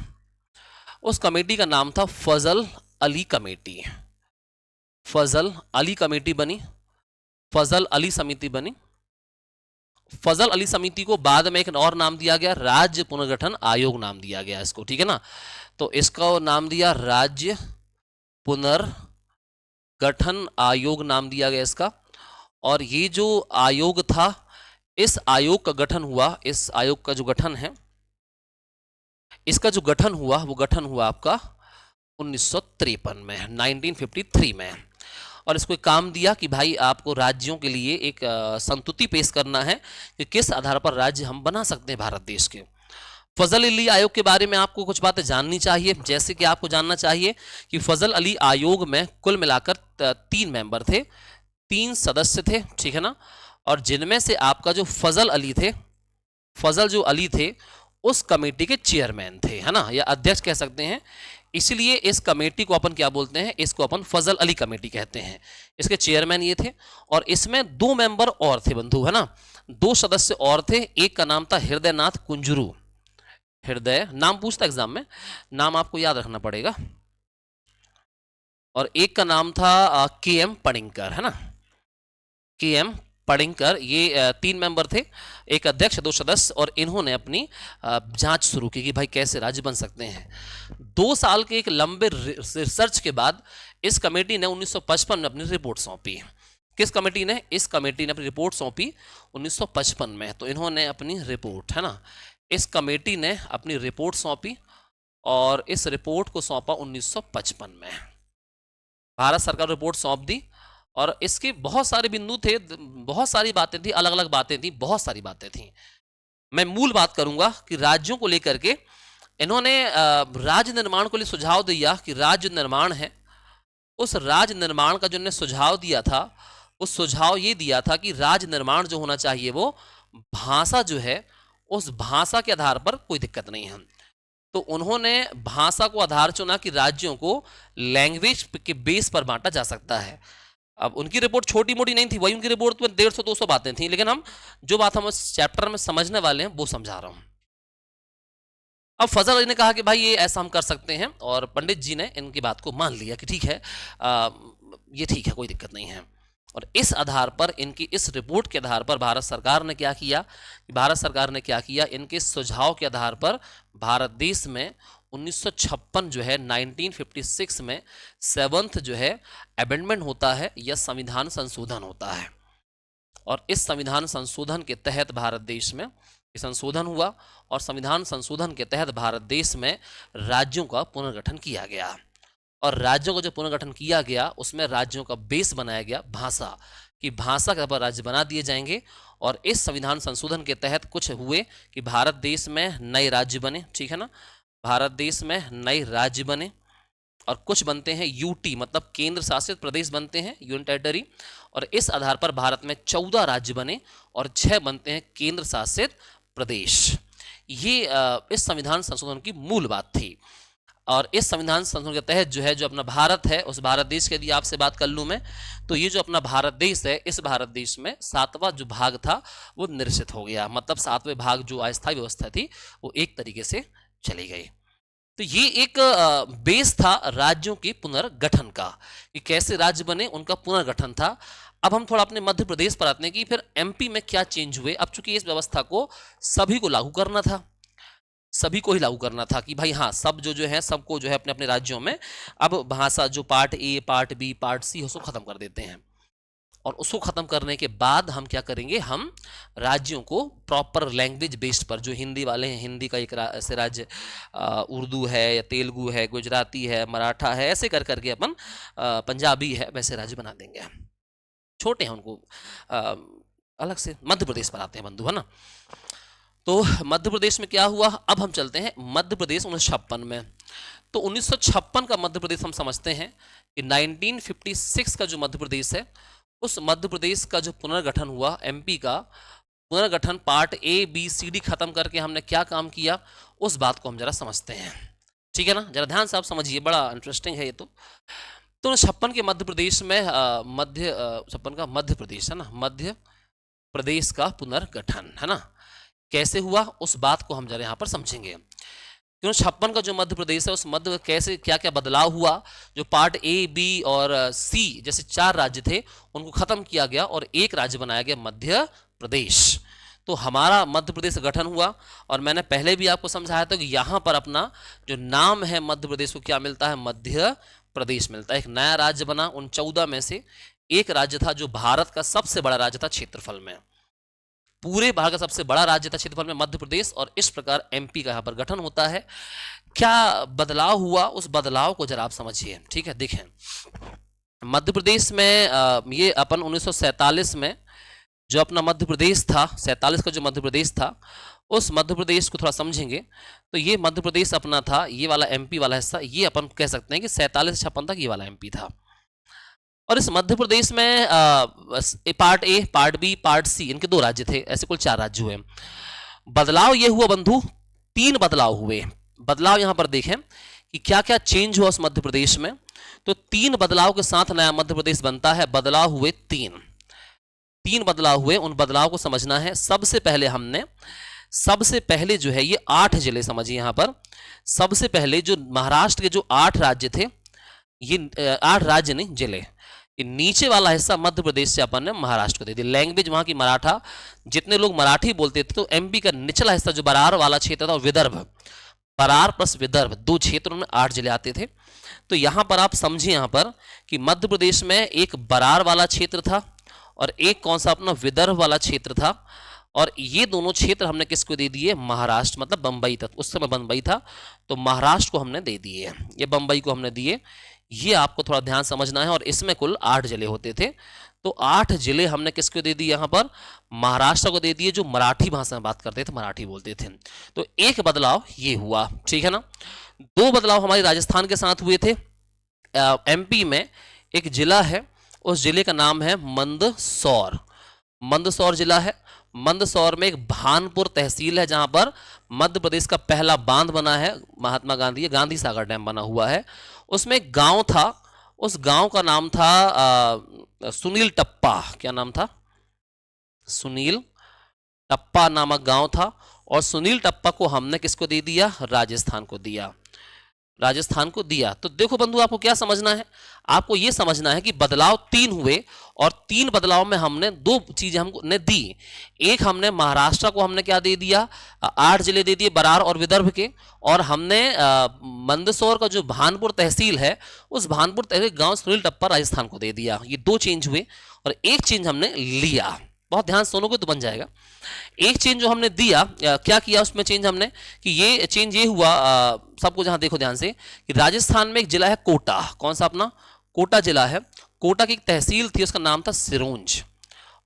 Speaker 1: उस कमेटी का नाम था फजल अली कमेटी। फजल अली कमेटी बनी, फजल अली समिति बनी। फजल अली समिति को बाद में एक और नाम दिया गया, राज्य पुनर्गठन आयोग नाम दिया गया इसको, ठीक है ना। तो इसका नाम दिया राज्य पुनर्गठन आयोग नाम दिया गया इसका। और ये जो आयोग था, इस आयोग का गठन हुआ, इस आयोग का जो गठन है, इसका जो गठन हुआ वो गठन हुआ आपका 1953 में, 1953 में। और इसको एक काम दिया कि भाई आपको राज्यों के लिए एक संतुति पेश करना है कि किस आधार पर राज्य हम बना सकते हैं भारत देश के। फजल अली आयोग के बारे में आपको कुछ बातें जाननी चाहिए, जैसे कि आपको जानना चाहिए कि फजल अली आयोग में कुल मिलाकर 3 मेंबर थे, 3 सदस्य थे, ठीक है ना। और जिनमें से आपका जो फजल अली थे, फजल जो अली थे, उस कमेटी के चेयरमैन थे, है ना, या अध्यक्ष कह सकते हैं। इसलिए इस कमेटी को अपन क्या बोलते हैं, इसको अपन फजल अली कमेटी कहते हैं। इसके चेयरमैन ये थे, और इसमें 2 मेंबर और थे बंधु, है ना, 2 सदस्य और थे। एक का नाम था हृदय नाथ कुंजरू, हृदय नाम पूछता एग्जाम में, नाम आपको याद रखना पड़ेगा। और एक का नाम था के एम पडिंकर, है ना, के एम पडिंकर। ये 3 मेंबर थे, एक अध्यक्ष, 2 सदस्य, और इन्होंने अपनी जांच शुरू की कि भाई कैसे राज्य बन सकते हैं। 2 साल के एक लंबे रिसर्च के बाद इस कमेटी ने 1955 में अपनी रिपोर्ट सौंपी। किस कमेटी ने? इस कमेटी ने अपनी रिपोर्ट सौंपी 1955 में। तो इन्होंने अपनी रिपोर्ट, है ना, इस कमेटी ने अपनी रिपोर्ट सौंपी, और इस रिपोर्ट को सौंपा 1955 में। भारत सरकार रिपोर्ट सौंप दी, और इसके बहुत सारे बिंदु थे, बहुत सारी बातें थी, अलग अलग बातें थी, बहुत सारी बातें थी। मैं मूल बात करूंगा कि राज्यों को लेकर के इन्होंने राज्य निर्माण को लिए सुझाव दिया कि राज्य निर्माण है, उस राज्य निर्माण का जो इन्होंने सुझाव दिया था, उस सुझाव ये दिया था कि राज्य निर्माण जो होना चाहिए वो भाषा जो है, उस भाषा के आधार पर कोई दिक्कत नहीं है। तो उन्होंने भाषा को आधार चुना कि राज्यों को लैंग्वेज के बेस पर बांटा जा सकता है। अब उनकी रिपोर्ट छोटी मोटी नहीं थी, वही उनकी रिपोर्ट में 150-200 बातें थी, लेकिन हम जो बात हम इस चैप्टर में समझने वाले हैं वो समझा रहा हूं। अब फजल अली ने कहा कि भाई ये ऐसा हम कर सकते हैं, और पंडित जी ने इनकी बात को मान लिया कि ठीक है, ये ठीक है, कोई दिक्कत नहीं है। और इस आधार पर, इनकी इस रिपोर्ट के आधार पर भारत सरकार ने क्या किया, इनके सुझाव के आधार पर भारत देश में 1956 जो है, 1956 में 7th जो है अमेंडमेंट होता है, या संविधान संशोधन होता है। और इस संविधान संशोधन के तहत भारत देश में संशोधन हुआ, और संविधान संशोधन के तहत भारत देश में राज्यों का पुनर्गठन किया गया। और राज्यों का जो पुनर्गठन किया गया, उसमें राज्यों का बेस बनाया गया भाषा, कि भाषा के पर राज्य बना दिए जाएंगे। और इस संविधान संशोधन के तहत कुछ हुए कि भारत देश में नए राज्य बने, ठीक है ना, भारत देश में नए राज्य बने, और कुछ बनते हैं यूटी, मतलब केंद्र शासित प्रदेश बनते हैं, यूनियन टेरिटरी। और इस आधार पर भारत में 14 राज्य बने, और 6 बनते हैं केंद्र शासित प्रदेश। ये इस संविधान संशोधन की मूल बात थी। और इस संविधान संशोधन के तहत जो है, जो अपना भारत है, उस भारत देश के यदि आपसे बात कर लूँ मैं, तो ये जो अपना भारत देश है, इस भारत देश में 7वां जो भाग था वो निरसित हो गया। मतलब 7वें भाग जो अस्थायी व्यवस्था थी वो एक तरीके से चली गई। तो ये एक बेस था राज्यों के पुनर्गठन का, कि कैसे राज्य बने, उनका पुनर्गठन था। अब हम थोड़ा अपने मध्य प्रदेश पर आते हैं कि फिर एमपी में क्या चेंज हुए। अब चूंकि इस व्यवस्था को सभी को लागू करना था, सभी को ही लागू करना था कि भाई हाँ, सब जो है, सबको जो है अपने अपने राज्यों में अब भाषा जो part A, part B, part C, उसको खत्म कर देते हैं। और उसको खत्म करने के बाद हम क्या करेंगे, हम राज्यों को प्रॉपर लैंग्वेज बेस्ड पर, जो हिंदी वाले हैं, हिंदी का एक ऐसे राज्य, उर्दू है या तेलुगु है, गुजराती है, मराठा है, ऐसे कर करके अपन, पंजाबी है, वैसे राज्य बना देंगे। छोटे हैं उनको अलग से। मध्य प्रदेश पर आते हैं बंधु, है ना। तो मध्य प्रदेश में क्या हुआ, अब हम चलते हैं मध्य प्रदेश 1956 में। तो 1956 का मध्य प्रदेश हम समझते हैं कि 1956 का जो मध्य प्रदेश है, उस मध्य प्रदेश का जो पुनर्गठन हुआ, एमपी का पुनर्गठन, part A B C D खत्म करके हमने क्या काम किया, उस बात को हम जरा समझते हैं, ठीक है ना। जरा ध्यान से आप समझिए, बड़ा इंटरेस्टिंग है ये। तो 56 के मध्य प्रदेश में, 56 का मध्य प्रदेश है ना, मध्य प्रदेश का पुनर्गठन, है ना। कैसे हुआ उस बात को हम जरा यहाँ पर समझेंगे। 1956 का जो मध्य प्रदेश है, उस मध्य कैसे क्या क्या बदलाव हुआ। जो पार्ट ए, बी और सी जैसे 4 राज्य थे, उनको खत्म किया गया और एक राज्य बनाया गया मध्य प्रदेश। तो हमारा मध्य प्रदेश गठन हुआ। और मैंने पहले भी आपको समझाया था कि यहाँ पर अपना जो नाम है मध्य प्रदेश को क्या मिलता है, मध्य प्रदेश मिलता है। एक नया राज्य बना। उन 14 में से एक राज्य था जो भारत का सबसे बड़ा राज्य था क्षेत्रफल में। पूरे भारत का सबसे बड़ा राज्य था क्षेत्रफल में मध्य प्रदेश। और इस प्रकार एमपी का यहाँ पर गठन होता है। क्या बदलाव हुआ, उस बदलाव को जरा आप समझिए। ठीक है, देखें मध्य प्रदेश में ये अपन 1947 में जो अपना मध्य प्रदेश था, 47 का जो मध्य प्रदेश था, उस मध्य प्रदेश को थोड़ा समझेंगे तो ये मध्य प्रदेश अपना था, ये वाला एमपी वाला हिस्सा, ये अपन कह सकते हैं कि 47 से 56 तक ये वाला एमपी था। और इस मध्य प्रदेश में part A, part B, part C, इनके 2 राज्य थे। ऐसे कुल 4 राज्य हुए। बदलाव ये हुआ बंधु, 3 बदलाव हुए। बदलाव यहां पर देखें कि क्या क्या चेंज हुआ उस मध्य प्रदेश में। तो 3 बदलाव के साथ नया मध्य प्रदेश बनता है। बदलाव हुए 3 बदलाव हुए। उन बदलाव को समझना है। सबसे पहले जो है ये 8 जिले समझिए। यहां पर सबसे पहले जो महाराष्ट्र के जो 8 राज्य थे, ये 8 राज्य नहीं, जिले। नीचे वाला हिस्सा मध्य प्रदेश से अपन ने महाराष्ट्र को दे दिया। लैंग्वेज वहां की मराठा, जितने लोग मराठी बोलते थे, तो एमपी का निचला हिस्सा जो बरार वाला क्षेत्र था, विदर्भ, बरार प्लस विदर्भ 2 क्षेत्रों में 8 जिले आते थे। तो यहां पर आप समझिए यहां पर कि मध्य प्रदेश में एक बरार वाला क्षेत्र था और एक कौन सा अपना विदर्भ वाला क्षेत्र था। और ये दोनों क्षेत्र हमने किसको दे दिए, महाराष्ट्र, मतलब बंबई तक। उस समय बंबई था तो महाराष्ट्र को हमने दे दिए, ये बंबई को हमने दिए। ये आपको थोड़ा ध्यान समझना है। और इसमें कुल 8 जिले होते थे। तो 8 जिले हमने किसको दे दिए, यहां पर महाराष्ट्र को दे दिए, जो मराठी भाषा में बात करते थे, मराठी बोलते थे। तो एक बदलाव ये हुआ, ठीक है ना। 2 बदलाव हमारे राजस्थान के साथ हुए थे। एमपी में एक जिला है, उस जिले का नाम है मंदसौर। मंदसौर जिला है। मंदसौर में एक भानपुर तहसील है, जहां पर मध्य प्रदेश का पहला बांध बना है, महात्मा गांधी, गांधी सागर डैम बना हुआ है। उसमें एक गांव था, उस गांव का नाम था सुनील टप्पा। क्या नाम था, सुनील टप्पा नामक गांव था। और सुनील टप्पा को हमने किसको दे दिया, राजस्थान को दिया, राजस्थान को दिया। तो देखो बंधु, आपको क्या समझना है, आपको यह समझना है कि बदलाव 3 हुए और 3 बदलाव में हमने 2 चीजें हमने दी। एक हमने महाराष्ट्र को हमने क्या दे दिया, 8 जिले दे दिए बरार और विदर्भ के। और हमने मंदसौर का जो भानपुर तहसील है, उस भानपुर तहसील गांव सुनील टप्पा राजस्थान को दे दिया। ये 2 चेंज हुए और एक चेंज हमने लिया। बहुत ध्यान सुनोगे तो बन जाएगा। एक चेंज जो हमने दिया, क्या किया उसमें चेंज हमने, कि ये चेंज ये हुआ, सबको जहां देखो ध्यान से, कि राजस्थान में एक जिला है कोटा। कौन सा, अपना कोटा जिला है। कोटा की एक तहसील थी, उसका नाम था सिरोंज।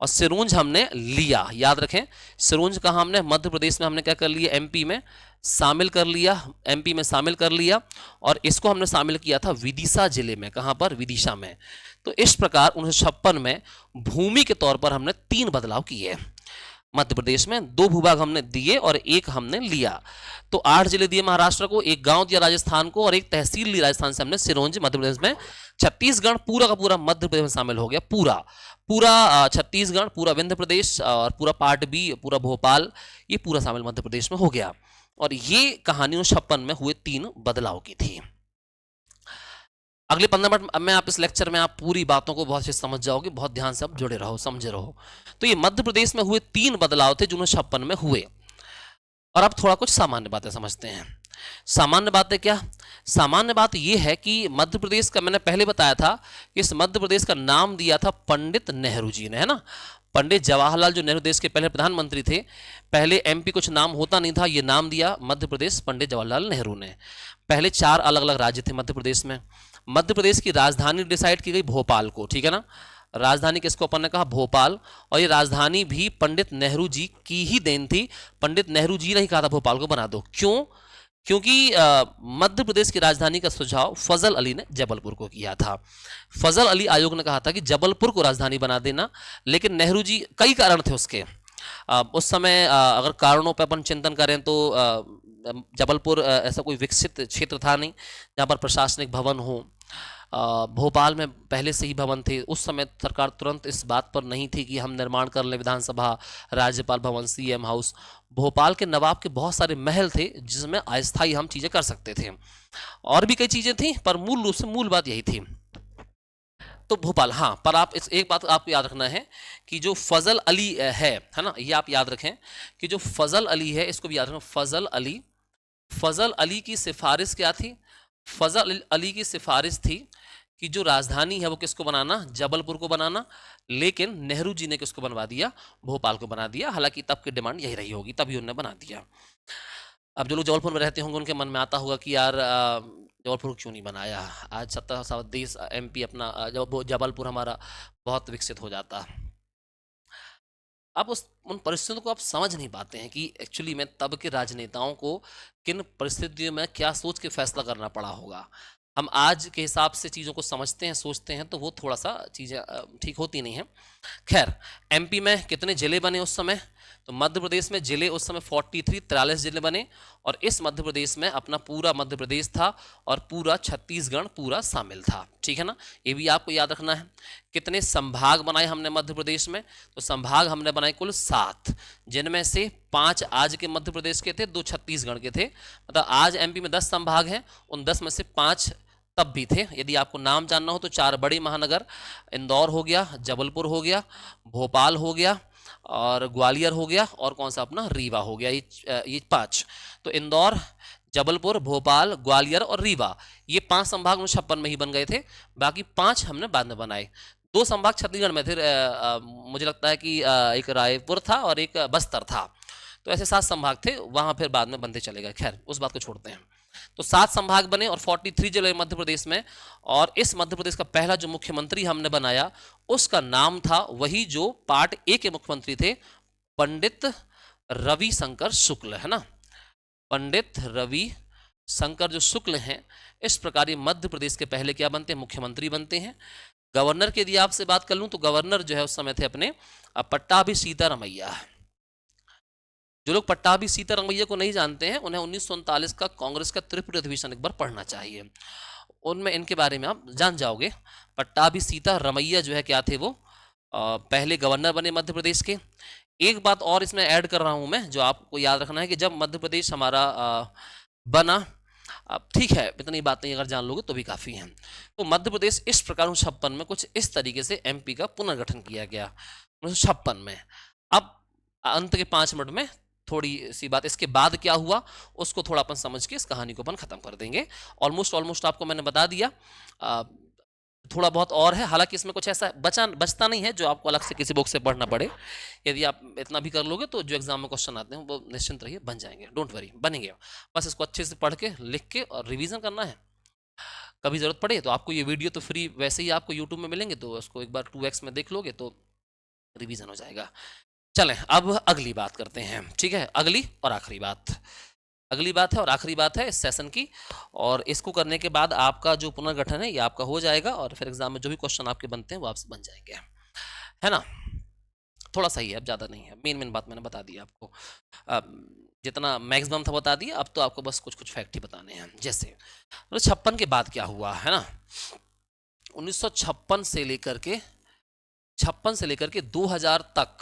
Speaker 1: और सिरोंज हमने लिया, याद रखें। सिरोंज का हमने मध्य प्रदेश में हमने क्या कर लिया, एमपी में शामिल कर लिया, एमपी में शामिल कर लिया। और इसको हमने शामिल किया था विदिशा जिले में। कहां पर, विदिशा में। तो इस प्रकार 1956 में भूमि के तौर पर हमने 3 बदलाव किए। मध्य प्रदेश में 2 भूभाग हमने दिए और एक हमने लिया। तो 8 जिले दिए महाराष्ट्र को, एक गांव दिया राजस्थान को, और एक तहसील ली राजस्थान से हमने, सिरोंज मध्य प्रदेश में। छत्तीसगढ़ पूरा का पूरा मध्य प्रदेश में शामिल हो गया, पूरा छत्तीसगढ़, पूरा विंध्य प्रदेश और पूरा पार्ट बी, पूरा भोपाल, ये पूरा शामिल मध्य प्रदेश में हो गया। और ये कहानी 1956 में हुए 3 बदलाव की थी। अगले 15 मिनट में आप इस लेक्चर में आप पूरी बातों को बहुत अच्छे से समझ जाओगे। बहुत ध्यान से आप जुड़े रहो, समझे रहो। तो ये मध्य प्रदेश में हुए 3 बदलाव थे जो 1956 में हुए। और अब थोड़ा कुछ सामान्य बातें समझते हैं। सामान्य बातें क्या, सामान्य बात यह है कि मध्य प्रदेश का, मैंने पहले बताया था कि इस मध्य प्रदेश का नाम दिया था पंडित नेहरू जी ने, है ना। पंडित जवाहरलाल जो नेहरू देश के पहले प्रधानमंत्री थे, पहले एमपी कुछ नाम होता नहीं था, ये नाम दिया मध्य प्रदेश पंडित जवाहरलाल नेहरू ने। पहले 4 अलग अलग राज्य थे मध्य प्रदेश में। मध्य प्रदेश की राजधानी डिसाइड की गई भोपाल को, ठीक है ना। राजधानी किसको अपन ने कहा, भोपाल। और ये राजधानी भी पंडित नेहरू जी की ही देन थी। पंडित नेहरू जी ने ही कहा था भोपाल को बना दो। क्यों, क्योंकि मध्य प्रदेश की राजधानी का सुझाव फजल अली ने जबलपुर को किया था। फजल अली आयोग ने कहा था कि जबलपुर को राजधानी बना देना, लेकिन नेहरू जी, कई कारण थे उसके। उस समय अगर कारणों पर अपन चिंतन करें तो जबलपुर ऐसा कोई विकसित क्षेत्र था नहीं जहाँ पर प्रशासनिक भवन हो। भोपाल में पहले से ही भवन थे। उस समय सरकार तुरंत इस बात पर नहीं थी कि हम निर्माण कर लें विधानसभा, राज्यपाल भवन, सीएम हाउस। भोपाल के नवाब के बहुत सारे महल थे जिसमें अस्थायी हम चीज़ें कर सकते थे। और भी कई चीज़ें थी पर मूल रूप से मूल बात यही थी। तो भोपाल, हाँ, पर आप इस एक बात आपको याद रखना है कि जो फजल अली है ना, ये आप याद रखें कि जो फजल अली है, इसको भी याद रखें। फजल अली की सिफारिश क्या थी? फजल अली की सिफारिश थी कि जो राजधानी है वो किसको बनाना? जबलपुर को बनाना। लेकिन नेहरू जी ने किसको बनवा दिया? भोपाल को बना दिया। हालांकि तब की डिमांड यही रही होगी, तभी उन्होंने बना दिया। अब जो लोग जबलपुर में रहते होंगे उनके मन में आता होगा कि यार जबलपुर क्यों नहीं बनाया, आज 70 एमपी अपना जबलपुर हमारा बहुत विकसित हो जाता। आप उन परिस्थितियों को आप समझ नहीं पाते हैं कि एक्चुअली में तब के राजनेताओं को किन परिस्थितियों में क्या सोच के फैसला करना पड़ा होगा। हम आज के हिसाब से चीज़ों को समझते हैं, सोचते हैं, तो वो थोड़ा सा चीज़ें ठीक होती नहीं हैं। खैर, एमपी में कितने जिले बने उस समय? तो मध्य प्रदेश में जिले उस समय 43 जिले बने। और इस मध्य प्रदेश में अपना पूरा मध्य प्रदेश था और पूरा छत्तीसगढ़ पूरा शामिल था। ठीक है ना, ये भी आपको याद रखना है। कितने संभाग बनाए हमने मध्य प्रदेश में? तो संभाग हमने बनाए कुल 7, जिनमें से 5 आज के मध्य प्रदेश के थे, 2 छत्तीसगढ़ के थे। मतलब आज एमपी में 10 संभाग हैं, उन 10 में से 5 तब भी थे। यदि आपको नाम जानना हो तो 4 बड़े महानगर, इंदौर हो गया, जबलपुर हो गया, भोपाल हो गया और ग्वालियर हो गया, और कौन सा अपना रीवा हो गया। ये 5। तो इंदौर, जबलपुर, भोपाल, ग्वालियर और रीवा, ये 5 संभाग 1956 में ही बन गए थे। बाकी 5 हमने बाद में बनाए। 2 संभाग छत्तीसगढ़ में थे, मुझे लगता है कि एक रायपुर था और एक बस्तर था। तो ऐसे 7 संभाग थे, वहां फिर बाद में बनते चले गए। खैर, उस बात को छोड़ते हैं। तो 7 संभाग बने और 43 जिले मध्य प्रदेश में। और इस मध्य प्रदेश का पहला जो मुख्यमंत्री हमने बनाया, उसका नाम था वही जो पार्ट ए के मुख्यमंत्री थे, पंडित रविशंकर शुक्ल, है ना। पंडित रवि शंकर जो शुक्ल हैं, इस प्रकार ये मध्य प्रदेश के पहले क्या बनते हैं? मुख्यमंत्री बनते हैं। गवर्नर की यदि आपसे बात कर लूं तो गवर्नर जो है उस समय थे अपने पट्टाभी सीतारमैया। जो लोग पट्टाभी सीतारमैया को नहीं जानते हैं, उन्हें 1939 का कांग्रेस का त्रिपुरी अधिवेशन एक बार पढ़ना चाहिए, उनमें इनके बारे में आप जान जाओगे। पट्टाभी सीतारमैया जो है क्या थे? वो पहले गवर्नर बने मध्य प्रदेश के। एक बात और इसमें ऐड कर रहा हूं मैं, जो आपको याद रखना है कि जब मध्य प्रदेश हमारा बना, अब ठीक है, इतनी बात नहीं अगर जान लोगे तो भी काफ़ी है। तो मध्य प्रदेश इस प्रकार 1956 में कुछ इस तरीके से एमपी का पुनर्गठन किया गया 1956 में। अब अंत के 5 मिनट में थोड़ी सी बात इसके बाद क्या हुआ उसको थोड़ा अपन समझ के इस कहानी को अपन खत्म कर देंगे। ऑलमोस्ट आपको मैंने बता दिया। थोड़ा बहुत और है, हालांकि इसमें कुछ ऐसा बचता नहीं है जो आपको अलग से किसी बुक से पढ़ना पड़े। यदि आप इतना भी कर लोगे तो जो एग्जाम में क्वेश्चन आते हैं वो निश्चिंत रहिए बन जाएंगे, डोंट वरी, बनेंगे। बस इसको अच्छे से पढ़ के लिख के और रिवीजन करना है। कभी ज़रूरत पड़े तो आपको ये वीडियो तो फ्री वैसे ही आपको यूट्यूब में मिलेंगे, तो उसको एक बार 2x में देख लोगे तो रिवीजन हो जाएगा। चलें अब अगली बात करते हैं, ठीक है। अगली और आखिरी बात है और आखिरी बात है इस सेशन की, और इसको करने के बाद आपका जो पुनर्गठन है ये आपका हो जाएगा और फिर एग्जाम में जो भी क्वेश्चन आपके बनते हैं वो आपसे बन जाएंगे, है ना। थोड़ा सा ही है, अब ज़्यादा नहीं है। मेन बात मैंने बता दी आपको, जितना मैक्सिमम था बता दिया। अब तो आपको बस कुछ फैक्ट ही बताने हैं। जैसे 56 के बाद क्या हुआ, है ना। 1956 से लेकर के 2000 तक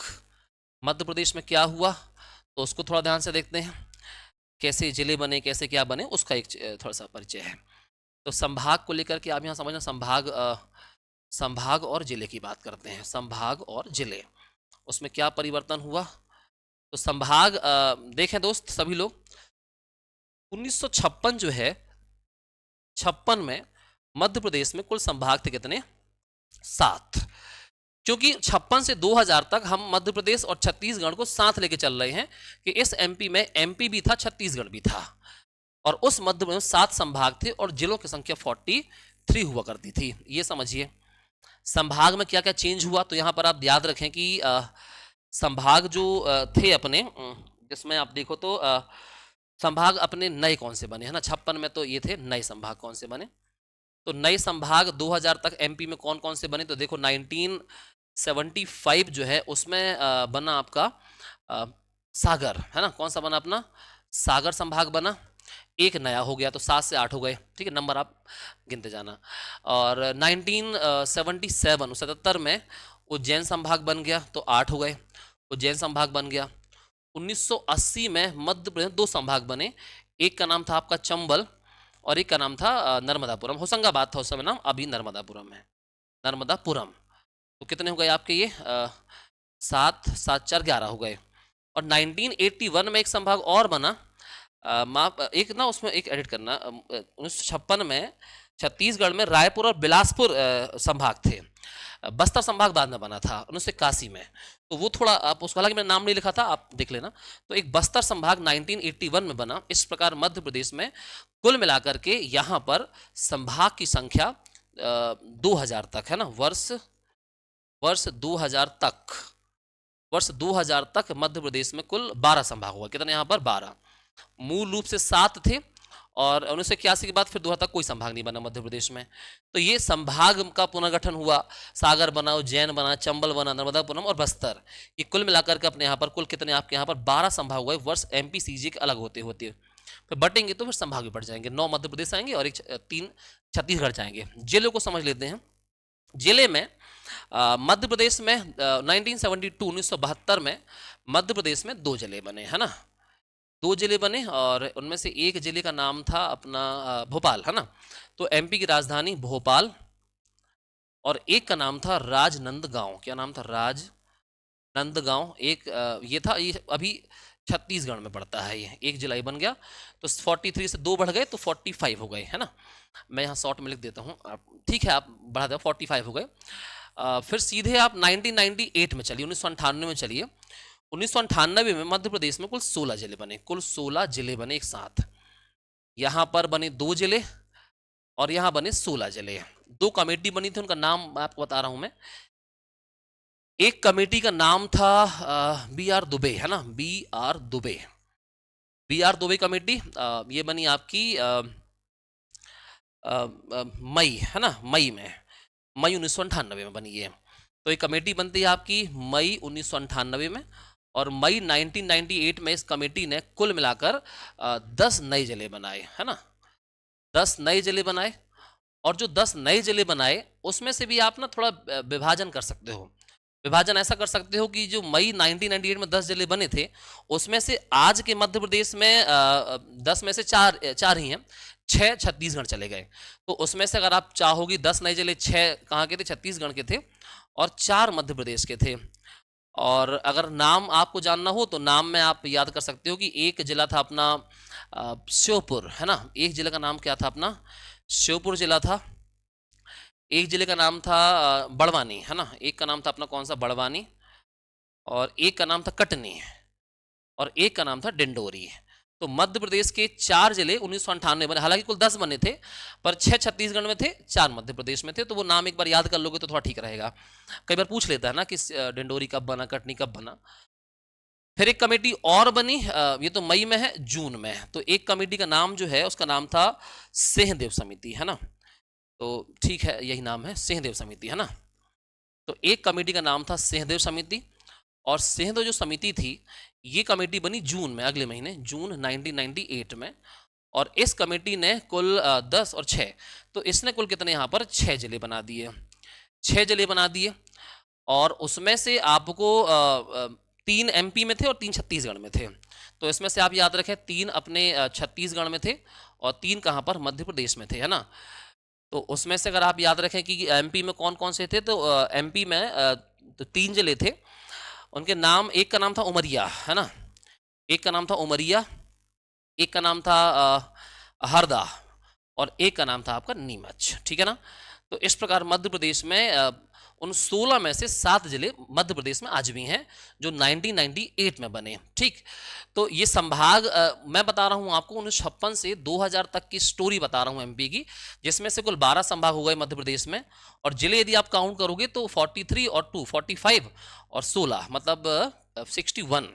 Speaker 1: मध्य प्रदेश में क्या हुआ, तो उसको थोड़ा ध्यान से देखते हैं। कैसे जिले बने, कैसे क्या बने, उसका एक थोड़ा सा परिचय है। तो संभाग को लेकर के आप यहाँ समझना, संभाग और जिले की बात करते हैं। संभाग और जिले, उसमें क्या परिवर्तन हुआ। तो संभाग देखें दोस्त सभी लोग, 1956 जो है, 56 में मध्य प्रदेश में कुल संभाग थे कितने? 7। क्योंकि 56 से 2000 तक हम मध्य प्रदेश और छत्तीसगढ़ को साथ लेके चल रहे हैं कि इस एमपी में एमपी भी था, छत्तीसगढ़ भी था, और उस मध्य में 7 संभाग थे और जिलों की संख्या 43 हुआ करती थी। ये समझिए संभाग में क्या क्या चेंज हुआ। तो यहां पर आप याद रखें कि संभाग जो थे अपने, जिसमें आप देखो तो संभाग अपने नए कौन से बने, है ना। 56 में तो ये थे नए संभाग कौन से बने। तो नए संभाग 2000 तक एमपी में कौन कौन से बने, तो देखो 1975 जो है उसमें बना आपका सागर, है ना। कौन सा बना अपना? सागर संभाग बना, एक नया हो गया, तो 7 से 8 हो गए, ठीक है, नंबर आप गिनते जाना। और 1977 में उज्जैन संभाग बन गया, तो 8 हो गए, उज्जैन संभाग बन गया। 1980 में मध्य प्रदेश में 2 संभाग बने, एक का नाम था आपका चंबल और एक का नाम था नर्मदापुरम। होशंगाबाद था उस समय नाम, अभी नर्मदापुरम है, नर्मदापुरम। तो कितने हो गए आपके ये 7 7 4 11 हो गए। और 1981 में एक संभाग और बना, माफ एक ना उसमें एक एडिट करना, 1956 में छत्तीसगढ़ में रायपुर और बिलासपुर संभाग थे। बस्तर संभाग बाद में बना था 1981 में, तो वो थोड़ा आप उसको, हालांकि मैंने नाम नहीं लिखा था, आप देख लेना। तो एक बस्तर संभाग 1981 में बना। इस प्रकार मध्य प्रदेश में कुल मिलाकर के यहाँ पर संभाग की संख्या 2000 तक है ना, वर्ष 2000 तक, वर्ष 2000 तक मध्य प्रदेश में कुल 12 संभाग हुआ। कितने यहाँ पर 12, मूल रूप से 7 थे और 1981 के बाद फिर 2000 तक कोई संभाग नहीं बना मध्य प्रदेश में। तो ये संभाग का पुनर्गठन हुआ, सागर बना, उज्जैन बना, चंबल बना, नर्मदापुरम और बस्तर, ये कुल मिलाकर के अपने यहाँ पर कुल कितने आपके यहाँ पर 12 संभाग हुए। वर्ष एमपी सीजी के अलग होते होते फिर बटेंगे तो फिर संभाग भी बढ़ जाएंगे, 9 मध्य प्रदेश आएंगे और 3 छत्तीसगढ़ जाएंगे। जिले को समझ लेते हैं। जिले में मध्य प्रदेश में 1972 में मध्य प्रदेश में 2 जिले बने, है ना, 2 जिले बने और उनमें से एक जिले का नाम था अपना भोपाल, है ना। तो एमपी की राजधानी भोपाल, और एक का नाम था राजनंदगांव। क्या नाम था? राजनंदगांव। एक ये था, ये अभी छत्तीसगढ़ में पड़ता है, ये एक जिला बन गया। तो 43 से 2 बढ़ गए तो 45 हो गए, है ना। मैं यहाँ शॉर्ट में लिख देता हूँ, आप ठीक है आप बढ़ा दो, 45 हो गए। फिर सीधे आप 1998 में चलिए, 1998 में चलिए। 1998 में मध्य प्रदेश में कुल 16 जिले बने, कुल 16 जिले बने एक साथ। यहाँ पर बने 2 जिले और यहाँ बने 16 जिले। 2 कमेटी बनी थी, उनका नाम मैं आपको बता रहा हूँ मैं। एक कमेटी का नाम था बी आर दुबे, है ना, बी आर दुबे कमेटी। ये बनी आपकी मई, है ना, मई 1998 में बनी है। तो एक कमेटी बनती है आपकी मई 1998 में, और मई 1998 में इस कमेटी ने कुल मिलाकर 10 नए जिले बनाए, है ना, 10 नए जिले बनाए। और जो 10 नए जिले बनाए उसमें से भी आप ना थोड़ा विभाजन कर सकते हो। विभाजन ऐसा कर सकते हो कि जो मई 1998 में 10 जिले बने थे, उसमें से आज के मध्य प्रदेश में 10 में से 4 ही हैं, 6 छत्तीसगढ़ चले गए। तो उसमें से अगर आप चाहोगी 10 नए जिले, 6 कहाँ के थे? छत्तीसगढ़ के थे, और 4 मध्य प्रदेश के थे। और अगर नाम आपको जानना हो तो नाम में आप याद कर सकते हो कि एक जिला था अपना श्योपुर, है ना, एक जिले का नाम क्या था अपना? श्योपुर जिला था। एक जिले का नाम था बड़वानी, है ना, एक का नाम था अपना कौन सा? बड़वानी। और एक का नाम था कटनी, और एक का नाम था डिंडोरी। तो मध्य प्रदेश के 4 जिले 1998 बने, हालांकि कुल 10 बने थे, पर 6 छत्तीसगढ़ में थे, 4 मध्य प्रदेश में थे। तो वो नाम एक बार याद कर लोगे तो थोड़ा ठीक रहेगा। कई बार पूछ लेता है ना कि डिंडोरी कब बना, कटनी कब बना। फिर एक कमेटी और बनी, ये तो मई में है, जून में। तो एक कमेटी का नाम जो है उसका नाम था सिंहदेव समिति, है ना। तो ठीक है, यही नाम है, सिंहदेव समिति, है ना। तो एक कमेटी का नाम था सिंहदेव समिति, और सिंहदेव जो समिति थी ये कमेटी बनी जून में, अगले महीने, जून 1998 में। और इस कमेटी ने कुल 10 और 6, तो इसने कुल कितने यहाँ पर 6 जिले बना दिए, 6 जिले बना दिए। और उसमें से आपको 3 एमपी में थे और 3 छत्तीसगढ़ में थे। तो इसमें से आप याद रखें 3 अपने छत्तीसगढ़ में थे और 3 कहाँ पर? मध्य प्रदेश में थे, है ना। तो उसमें से अगर आप याद रखें कि एमपी में कौन कौन से थे, तो एमपी में तो 3 जिले थे, उनके नाम, एक का नाम था उमरिया, है ना, एक का नाम था उमरिया, एक का नाम था हरदा, और एक का नाम था आपका नीमच, ठीक है ना। तो इस प्रकार मध्य प्रदेश में उन 16 में से 7 जिले मध्य प्रदेश में आज भी हैं जो 1998 में बने, ठीक। तो ये संभाग मैं बता रहा हूँ आपको 1956 से 2000 तक की स्टोरी बता रहा हूँ एमपी की, जिसमें से कुल 12 संभाग हो गए मध्य प्रदेश में। और जिले यदि आप काउंट करोगे तो 43 और 2 45 और 16 मतलब 61।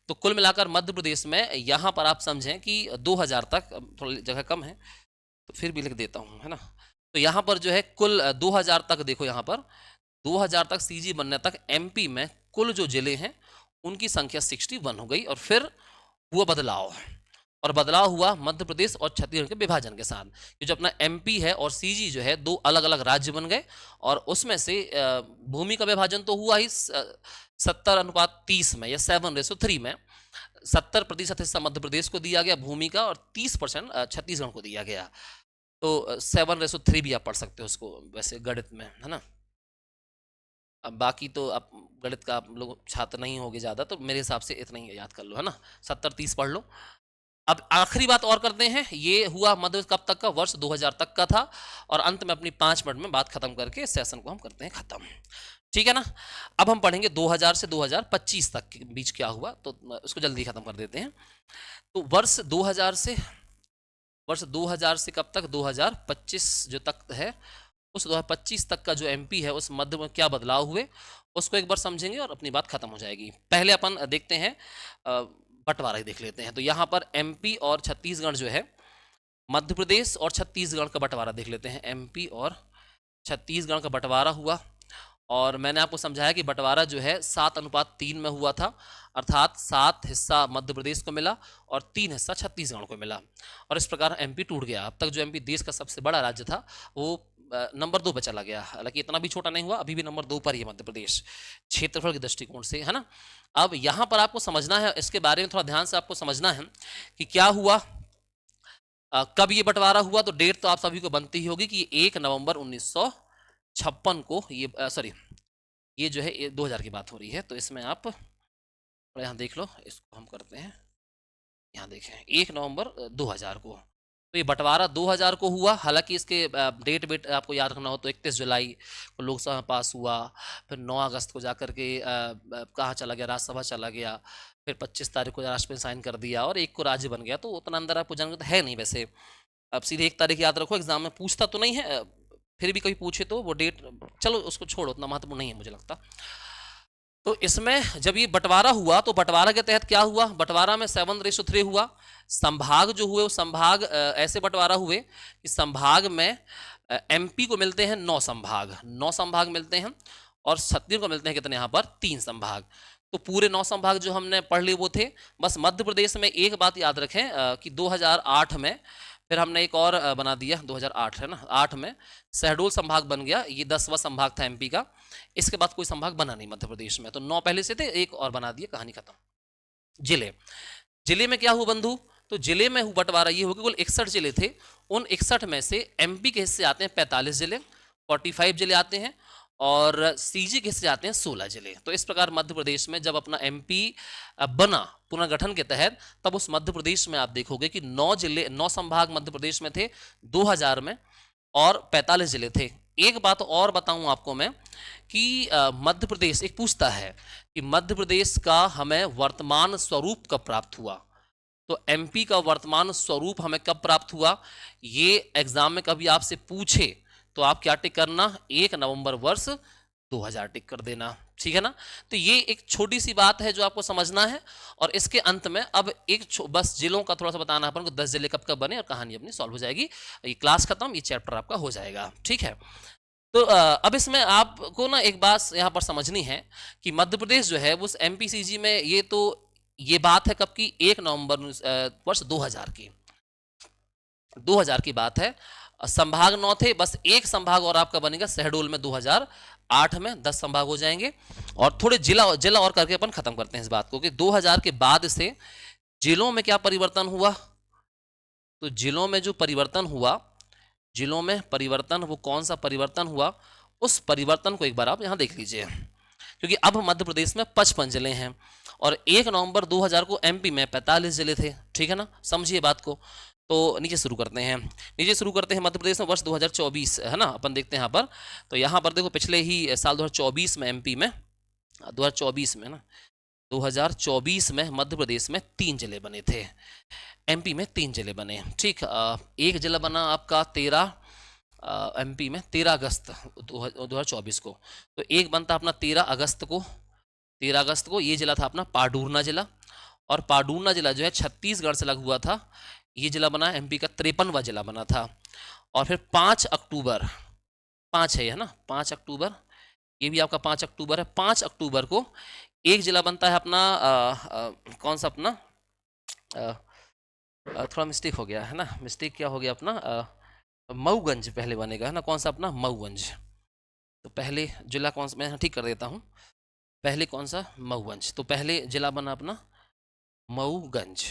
Speaker 1: तो कुल मिलाकर मध्य प्रदेश में यहाँ पर आप समझें कि 2000 तक, थोड़ी जगह कम है तो फिर भी लिख देता हूँ, है ना। तो यहाँ पर जो है कुल 2000 तक, देखो यहाँ पर 2000 तक सीजी बनने तक एमपी में कुल जो जिले हैं उनकी संख्या 61 हो गई। और फिर हुआ बदलाव, और बदलाव हुआ मध्य प्रदेश और छत्तीसगढ़ के विभाजन के साथ, कि जो अपना एमपी है और सीजी जो है दो अलग अलग राज्य बन गए, और उसमें से भूमि का विभाजन तो हुआ ही 70:30 में या 7:3 में। 70% हिस्सा मध्य प्रदेश को दिया गया भूमि का और 30% छत्तीसगढ़ को दिया गया। तो 7:3 भी आप पढ़ सकते हो उसको वैसे गणित में, है ना। अब बाकी तो आप गणित का आप लोग छात्र नहीं होगे ज़्यादा, तो मेरे हिसाब से इतना ही याद कर लो, है ना। 70-30 पढ़ लो। अब आखिरी बात और करते हैं, ये हुआ मध्य कब तक का, वर्ष 2000 तक का था, और अंत में अपनी 5 मिनट में बात खत्म करके सेशन को हम करते हैं खत्म, ठीक है ना। अब हम पढ़ेंगे 2000 से 2025 तक के बीच क्या हुआ, तो उसको जल्दी खत्म कर देते हैं। तो वर्ष 2000 से कब तक, 2025 जो तक है, उस 2025 तक का जो एमपी है उस मध्य में क्या बदलाव हुए उसको एक बार समझेंगे और अपनी बात खत्म हो जाएगी। पहले अपन देखते हैं बंटवारा ही देख लेते हैं। तो यहाँ पर एमपी और छत्तीसगढ़ जो है, मध्य प्रदेश और छत्तीसगढ़ का बंटवारा देख लेते हैं। एमपी और छत्तीसगढ़ का बंटवारा हुआ, और मैंने आपको समझाया कि बंटवारा जो है 7:3 में हुआ था, अर्थात 7 हिस्सा मध्य प्रदेश को मिला और 3 हिस्सा छत्तीसगढ़ को मिला, और इस प्रकार एमपी टूट गया। अब तक जो एमपी देश का सबसे बड़ा राज्य था वो नंबर 2 पर चला गया, हालांकि इतना भी छोटा नहीं हुआ, अभी भी नंबर 2 पर ही है मध्य प्रदेश क्षेत्रफल के दृष्टिकोण से, है ना। अब यहाँ पर आपको समझना है, इसके बारे में थोड़ा ध्यान से आपको समझना है कि क्या हुआ, कब ये बंटवारा हुआ। तो डेट तो आप सभी को बनती ही होगी कि 1 नवंबर 1956 को ये सॉरी ये जो है 2000 की बात हो रही है, तो इसमें आप यहाँ देख लो, इसको हम करते हैं, यहाँ देखें 1 नवंबर 2000 को। तो ये बंटवारा 2000 को हुआ, हालांकि इसके डेट वेट आपको याद रखना हो तो 31 जुलाई को लोकसभा में पास हुआ, फिर 9 अगस्त को जाकर के कहाँ चला गया, राज्यसभा चला गया, फिर 25 तारीख को राष्ट्रपति साइन कर दिया, और 1 को राज्य बन गया। तो उतना अंदर आपको जानकारी है नहीं वैसे, अब सीधे 1 तारीख याद रखो, एग्जाम में पूछता तो नहीं है, फिर भी कभी पूछे तो वो डेट, चलो उसको छोड़ो, उतना महत्वपूर्ण नहीं है मुझे लगता। तो इसमें जब ये बंटवारा हुआ तो बंटवारा के तहत क्या हुआ, बंटवारा में 7:3 हुआ। संभाग जो हुए वो संभाग ऐसे बंटवारा हुए कि संभाग में एमपी को मिलते हैं 9 संभाग, 9 संभाग मिलते हैं, और छत्तीसगढ़ को मिलते हैं कितने, यहाँ पर 3 संभाग। तो पूरे 9 संभाग जो हमने पढ़ लिए वो थे। बस मध्य प्रदेश में एक बात याद रखें कि 2008 में फिर हमने एक और बना दिया, 2008 है ना, 8 में शहडोल संभाग बन गया, ये 10वां संभाग था एमपी का। इसके बाद कोई संभाग बना नहीं मध्य प्रदेश में, तो 9 पहले से थे, एक और बना दिया, कहानी खत्म। जिले में क्या हुआ बंधु, तो जिले में बंटवारा ये हो कि कुल 61 जिले थे, उन 61 में से एमपी के हिस्से आते हैं 45 जिले, 45 जिले आते हैं, और सीजी के हिस्से आते हैं 16 जिले। तो इस प्रकार मध्य प्रदेश में जब अपना एमपी बना पुनर्गठन के तहत, तब उस मध्य प्रदेश में आप देखोगे कि 9 जिले, 9 संभाग मध्य प्रदेश में थे 2000 में, और 45 जिले थे। एक बात और बताऊं आपको मैं कि मध्य प्रदेश, एक पूछता है कि मध्य प्रदेश का हमें वर्तमान स्वरूप कब प्राप्त हुआ, तो एमपी का वर्तमान स्वरूप हमें कब प्राप्त हुआ, ये एग्जाम में कभी आपसे पूछे तो आप क्या टिक करना, 1 नवंबर वर्ष 2000 टिक कर देना, ठीक है ना। तो ये एक छोटी सी बात है जो आपको समझना है, और इसके अंत में अब एक बस जिलों का थोड़ा सा बताना अपन को, 10 जिले कब कब बने, और कहानी अपनी सॉल्व हो जाएगी, ये क्लास खत्म, ये चैप्टर आपका हो जाएगा, ठीक है। तो अब इसमें आपको ना एक बात यहाँ पर समझनी है कि मध्य प्रदेश जो है उस एमपीसीजी में, ये बात है कब की, 1 नवंबर वर्ष 2000 की बात है। संभाग 9 थे, बस एक संभाग और आपका बनेगा शहडोल में 2008 में, 10 संभाग हो जाएंगे, और थोड़े जिला और करके अपन खत्म करते हैं इस बात को कि 2000 के बाद से जिलों में क्या परिवर्तन हुआ। तो जिलों में जो परिवर्तन हुआ, जिलों में परिवर्तन, वो कौन सा परिवर्तन हुआ, उस परिवर्तन को एक बार आप यहाँ देख लीजिए, क्योंकि अब मध्य प्रदेश में 55 जिले हैं, और 1 नवंबर 2000 को एमपी में 45 जिले थे, ठीक है ना, समझिए बात को। तो नीचे शुरू करते हैं, मध्य प्रदेश में वर्ष 2024 है ना, अपन देखते हैं यहाँ पर। तो यहाँ पर देखो पिछले ही साल 2024 में एमपी में, 2024 में ना, 2024 में मध्य प्रदेश में 3 जिले बने थे, एमपी में 3 जिले बने, ठीक। एक जिला बना आपका 13 एमपी में 13 अगस्त 2024 को, तो एक बनता अपना 13 अगस्त को ये जिला था अपना पाडूरना जिला, और पाडूरना जिला जो है छत्तीसगढ़ से लगा हुआ था, ये जिला बना एमपी का 53वां जिला बना था। और फिर 5 अक्टूबर, 5 है ना, 5 अक्टूबर, ये भी आपका 5 अक्टूबर है, 5 अक्टूबर को एक जिला बनता है अपना कौन सा अपना थोड़ा मिस्टेक हो गया है ना, मिस्टेक क्या हो गया अपना, मऊगंज पहले बनेगा है ना, कौन सा अपना मऊगंज। तो पहले जिला कौन सा, मैं ठीक कर देता हूँ, पहले कौन सा मऊगंज, तो पहले जिला बना अपना मऊगंज।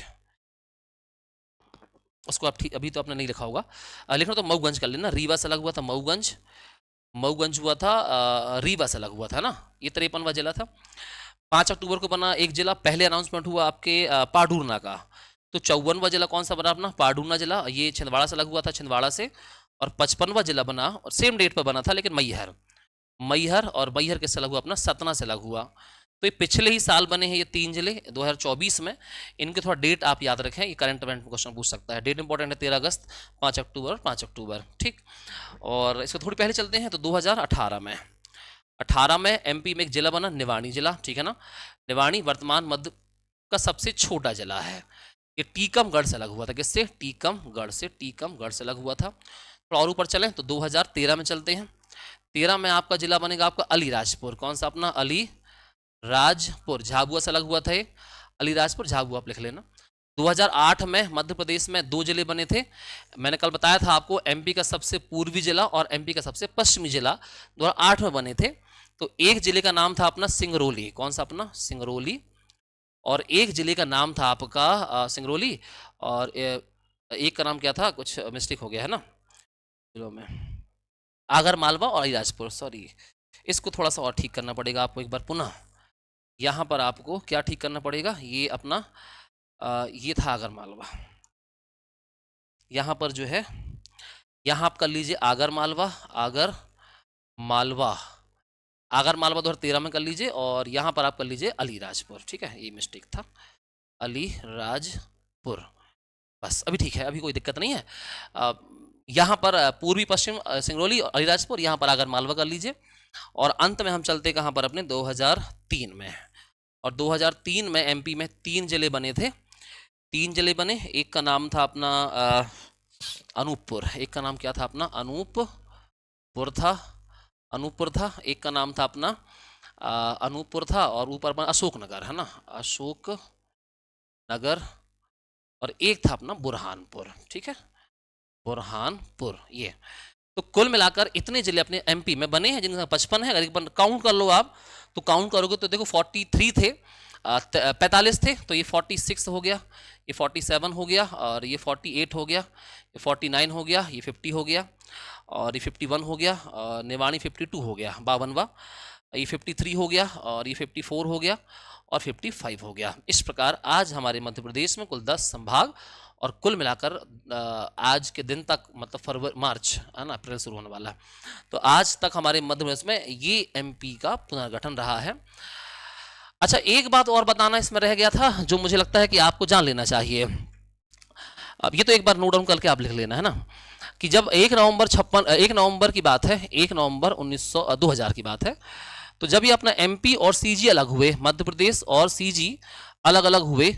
Speaker 1: उसको आप ठीक अभी तो आपने नहीं लिखा होगा, लिखना तो मऊगंज कर लेना, रीवा से अलग हुआ था मऊगंज, मऊगंज हुआ था रीवा से अलग हुआ था ना, ये 53वां जिला था। 5 अक्टूबर को बना एक जिला, पहले अनाउंसमेंट हुआ आपके पाडूरना का। तो 54वां जिला कौन सा बना अपना पाडूरना जिला, ये छिंदवाड़ा से अलग हुआ था, छिंदवाड़ा से। और 55वां जिला बना और सेम डेट पर बना था लेकिन मैहर, मैहर, और मैहर किससे अलग हुआ अपना सतना से अलग हुआ। तो ये पिछले ही साल बने हैं ये 3 जिले 2024 में। इनके थोड़ा डेट आप याद रखें, ये करंट इवेंट में क्वेश्चन पूछ सकता है। डेट इंपॉर्टेंट है 13 अगस्त, 5 अक्टूबर, 5 अक्टूबर, ठीक। और इसको थोड़ी पहले चलते हैं, तो 2018 में, 18 में एमपी में एक जिला बना निवाणी जिला, ठीक है ना। निवाणी वर्तमान मध्य का सबसे छोटा जिला है। ये टीकमगढ़ से अलग हुआ था, किससे, टीकमगढ़ से, टीकमगढ़ से अलग हुआ था। थोड़ा और ऊपर चलें तो 2013 में चलते हैं। 13 में आपका जिला बनेगा आपका अलीराजपुर, कौन सा अपना अलीराजपुर, झाबुआ से अलग हुआ था ये, अलीराजपुर झाबुआ आप लिख लेना। 2008 में मध्य प्रदेश में 2 जिले बने थे। मैंने कल बताया था आपको, एमपी का सबसे पूर्वी जिला और एमपी का सबसे पश्चिमी जिला 2008 में बने थे। तो एक जिले का नाम था अपना सिंगरौली, कौन सा अपना सिंगरौली, और एक जिले का नाम था आपका सिंगरौली, और एक का नाम क्या था, कुछ मिस्टेक हो गया है ना जिलों में, आगर मालवा और अलीराजपुर, सॉरी। इसको थोड़ा सा और ठीक करना पड़ेगा आपको एक बार पुनः। यहाँ पर आपको क्या ठीक करना पड़ेगा, ये अपना ये था आगर मालवा, यहाँ पर जो है, यहाँ आप कर लीजिए आगर मालवा, आगर मालवा, आगर मालवा 2013 में कर लीजिए, और यहाँ पर आप कर लीजिए अलीराजपुर, ठीक है, ये मिस्टेक था, अलीराजपुर। बस अभी ठीक है, अभी कोई दिक्कत नहीं है। यहाँ पर पूर्वी पश्चिम सिंगरौली और अलीराजपुर, यहाँ पर आगर मालवा कर लीजिए। और अंत में हम चलते कहाँ पर अपने 2003 में। और 2003 में एमपी में 3 जिले बने थे, 3 जिले बने। एक का नाम था अपना अनूपपुर, एक का नाम क्या था अपना अनूपपुर था, अनूपपुर था। एक का नाम था अपना अनूपपुर था, और ऊपर अपना अशोकनगर है ना, अशोकनगर। और एक था अपना बुरहानपुर, ठीक है, बुरहानपुर। ये तो कुल मिलाकर इतने जिले अपने एमपी में बने हैं, जिनका 55 है। अगर एक बार काउंट कर लो आप, तो काउंट करोगे तो देखो 43 थे, 45 थे, तो ये 46 हो गया, ये 47 हो गया, और ये 48 हो गया, ये 49 हो गया, ये 50 हो गया, और ये 51 हो गया, और निवाणी 52 हो गया, 52वां, ये 53 हो गया, और ये 54 हो गया, और 55 हो गया। इस प्रकार आज हमारे मध्य प्रदेश में कुल 10 संभाग, और कुल मिलाकर आज के दिन तक, मतलब फरवरी मार्च है ना, अप्रैल शुरू होने वाला है, तो आज तक हमारे मध्य प्रदेश में ये एमपी का पुनर्गठन रहा है। अच्छा, एक बात और बताना इसमें रह गया था, जो मुझे लगता है कि आपको जान लेना चाहिए। अब ये तो एक बार नोट डाउन करके आप लिख लेना है ना, कि जब 1 नवंबर की बात है, 1 नवंबर 2000 की बात है, तो जब ये अपना एमपी और सीजी अलग हुए, मध्य प्रदेश और सीजी अलग अलग हुए,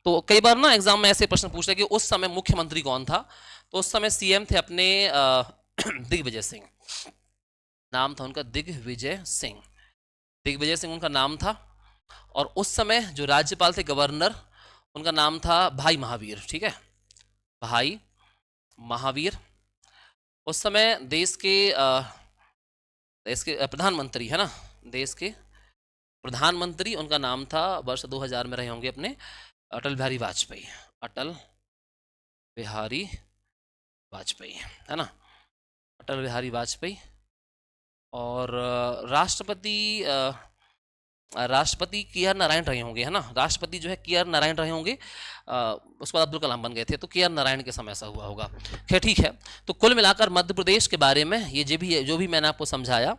Speaker 1: तो कई बार ना एग्जाम में ऐसे प्रश्न पूछते हैं कि उस समय मुख्यमंत्री कौन था। तो उस समय सीएम थे अपने दिग्विजय सिंह, नाम था उनका दिग्विजय सिंह, दिग्विजय सिंह उनका नाम था। और उस समय जो राज्यपाल थे, गवर्नर, उनका नाम था भाई महावीर, ठीक है, भाई महावीर। उस समय देश के प्रधानमंत्री है ना, देश के प्रधानमंत्री, उनका नाम था, वर्ष 2000 में रहे होंगे अपने, अटल बिहारी वाजपेयी, अटल बिहारी वाजपेयी है ना, अटल बिहारी वाजपेयी। और राष्ट्रपति के आर नारायण रहे होंगे है ना, राष्ट्रपति जो है के आर नारायण रहे होंगे, उसके बाद अब्दुल कलाम बन गए थे, तो के आर नारायण के समय ऐसा हुआ होगा। खैर ठीक है, तो कुल मिलाकर मध्य प्रदेश के बारे में ये जो भी मैंने आपको समझाया,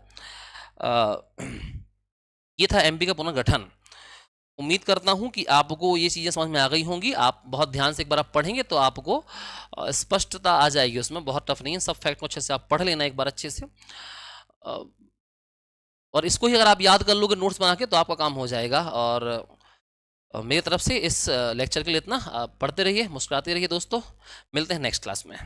Speaker 1: ये था एमपी का पुनर्गठन। उम्मीद करता हूँ कि आपको ये चीज़ें समझ में आ गई होंगी। आप बहुत ध्यान से एक बार आप पढ़ेंगे तो आपको स्पष्टता आ जाएगी, उसमें बहुत टफ नहीं है, सब फैक्ट को अच्छे से आप पढ़ लेना एक बार अच्छे से, और इसको ही अगर आप याद कर लोगे नोट्स बना के, तो आपका काम हो जाएगा। और मेरी तरफ से इस लेक्चर के लिए इतना। आप पढ़ते रहिए, मुस्कुराते रहिए दोस्तों, मिलते हैं नेक्स्ट क्लास में।